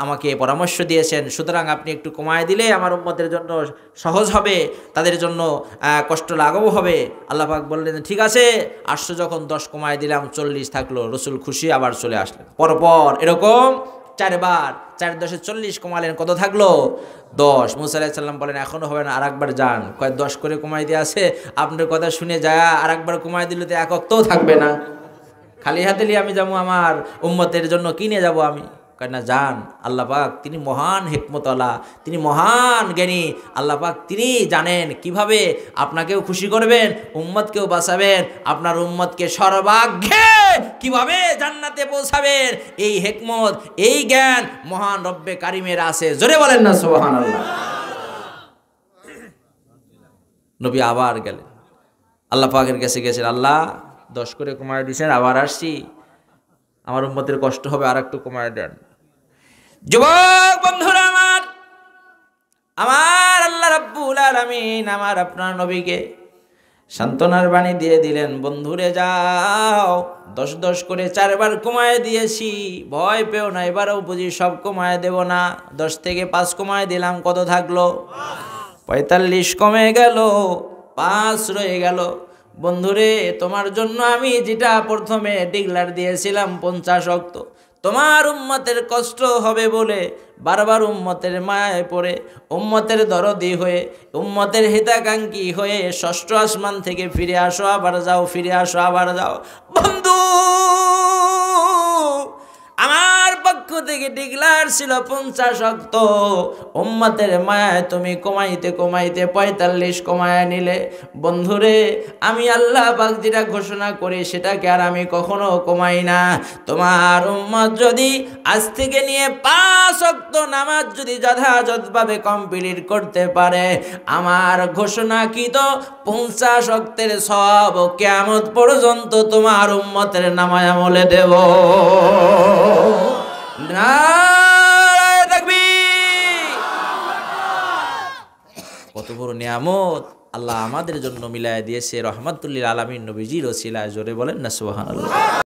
আমাকে পরামর্শ দিয়েছেন, সুতরাং আপনি একটু কমায় দিলে আমার উম্মতের জন্য সহজ হবে, তাদের জন্য কষ্ট লাঘব হবে। আল্লাহ পাক বললেন ঠিক আছে। আসছো যখন 10 কমায় দিলাম, 40 থাকলো। রসুল খুশি, আবার চলে আসলেন। পরপর এরকম 4 বার, 4 10 40 কমালেন, কত থাকলো? 10। মুসা আলাইহিস সালাম বলেন এখনো হবে না, আরেকবার যান। কয় 10 করে কমাই দিয়ে আছে, আপনার কথা শুনে যায় আরেকবার কমাই দিলে তো এক ওয়াক্তও থাকবে না, খালি হাতে নিয়ে আমি যাবো আমার উম্মতের জন্য, কিনে যাব আমি? কয় না, যান। আল্লাহ পাক তিনি মহান হিকমতওয়ালা, তিনি মহান জ্ঞানী। আল্লাহ পাক তিনি জানেন কিভাবে আপনাকেও খুশি করবেন, উম্মতকেও বাঁচাবেন, আপনার উম্মতকে সর্বাগ্রে কিভাবে জান্নাতে পৌঁছাবেন, এই হিকমত এই জ্ঞান মহান রব্বে কারিমের আছে। জোরে বলেন না সুবহানাল্লাহ। নবী আবার গেলেন, আল্লাহ পাকের কাছে গেছেন, আল্লাহ 10 করে কমায় দিয়েছেন, আবার আসছি, আমার উম্মতের কষ্ট হবে, আর একটু কমায় দেন। যুবক বন্ধুরা আমার, আমার আল্লাহ রাব্বুল আলামিন আমার আপনার নবীকে সান্ত্বনার বাণী দিয়ে দিলেন, বন্ধুরে যাও, 10 10 করে 4 বার কমায় দিয়েছি, ভয় পেও না, এবারও বুঝি সব কমায় দেব না। 10 থেকে 5 কমায় দিলাম, কত থাকলো? 45 কমে গেল, 5 রয়ে গেল। বন্ধুরে তোমার জন্য আমি যেটা প্রথমে ডিক্লার দিয়েছিলাম 50 ওয়াক্ত, তোমার উম্মতের কষ্ট হবে বলে বারবার উম্মতের মায়ায় পড়ে, উম্মতের দরদি হয়ে, উম্মতের হিতাকাঙ্ক্ষী হয়ে 6ষ্ঠ আসমান থেকে ফিরে আসো, আবার যাও, ফিরে আসো, আবার যাও। বন্ধু আমার পক্ষ থেকে ডিক্লার ছিল 50 ওয়াক্ত, উম্মতের মায়ায় তুমি কমাইতে কমাইতে 45 কমায় নিলে। বন্ধুরে আমি আল্লাহ পাক যেটা ঘোষণা করি সেটাকে আর আমি কখনো কমাই না। তোমার উম্মত যদি আজ থেকে নিয়ে 5 ওয়াক্ত নামাজ যদি যথাযথভাবে কমপ্লিট করতে পারে, আমার ঘোষণাকৃত 50 ওয়াক্তের সওয়াব কিয়ামত পর্যন্ত তোমার উম্মতের নামায় আমলে দেব। নারায়ে তাকবীর। কত বড় নিয়ামত আল্লাহ আমাদের জন্য মিলায় দিয়েছে, রহমাতুল লিল আলামিন নবীজির ওসিলায়। জোরে বলেন না সুবহানাল্লাহ।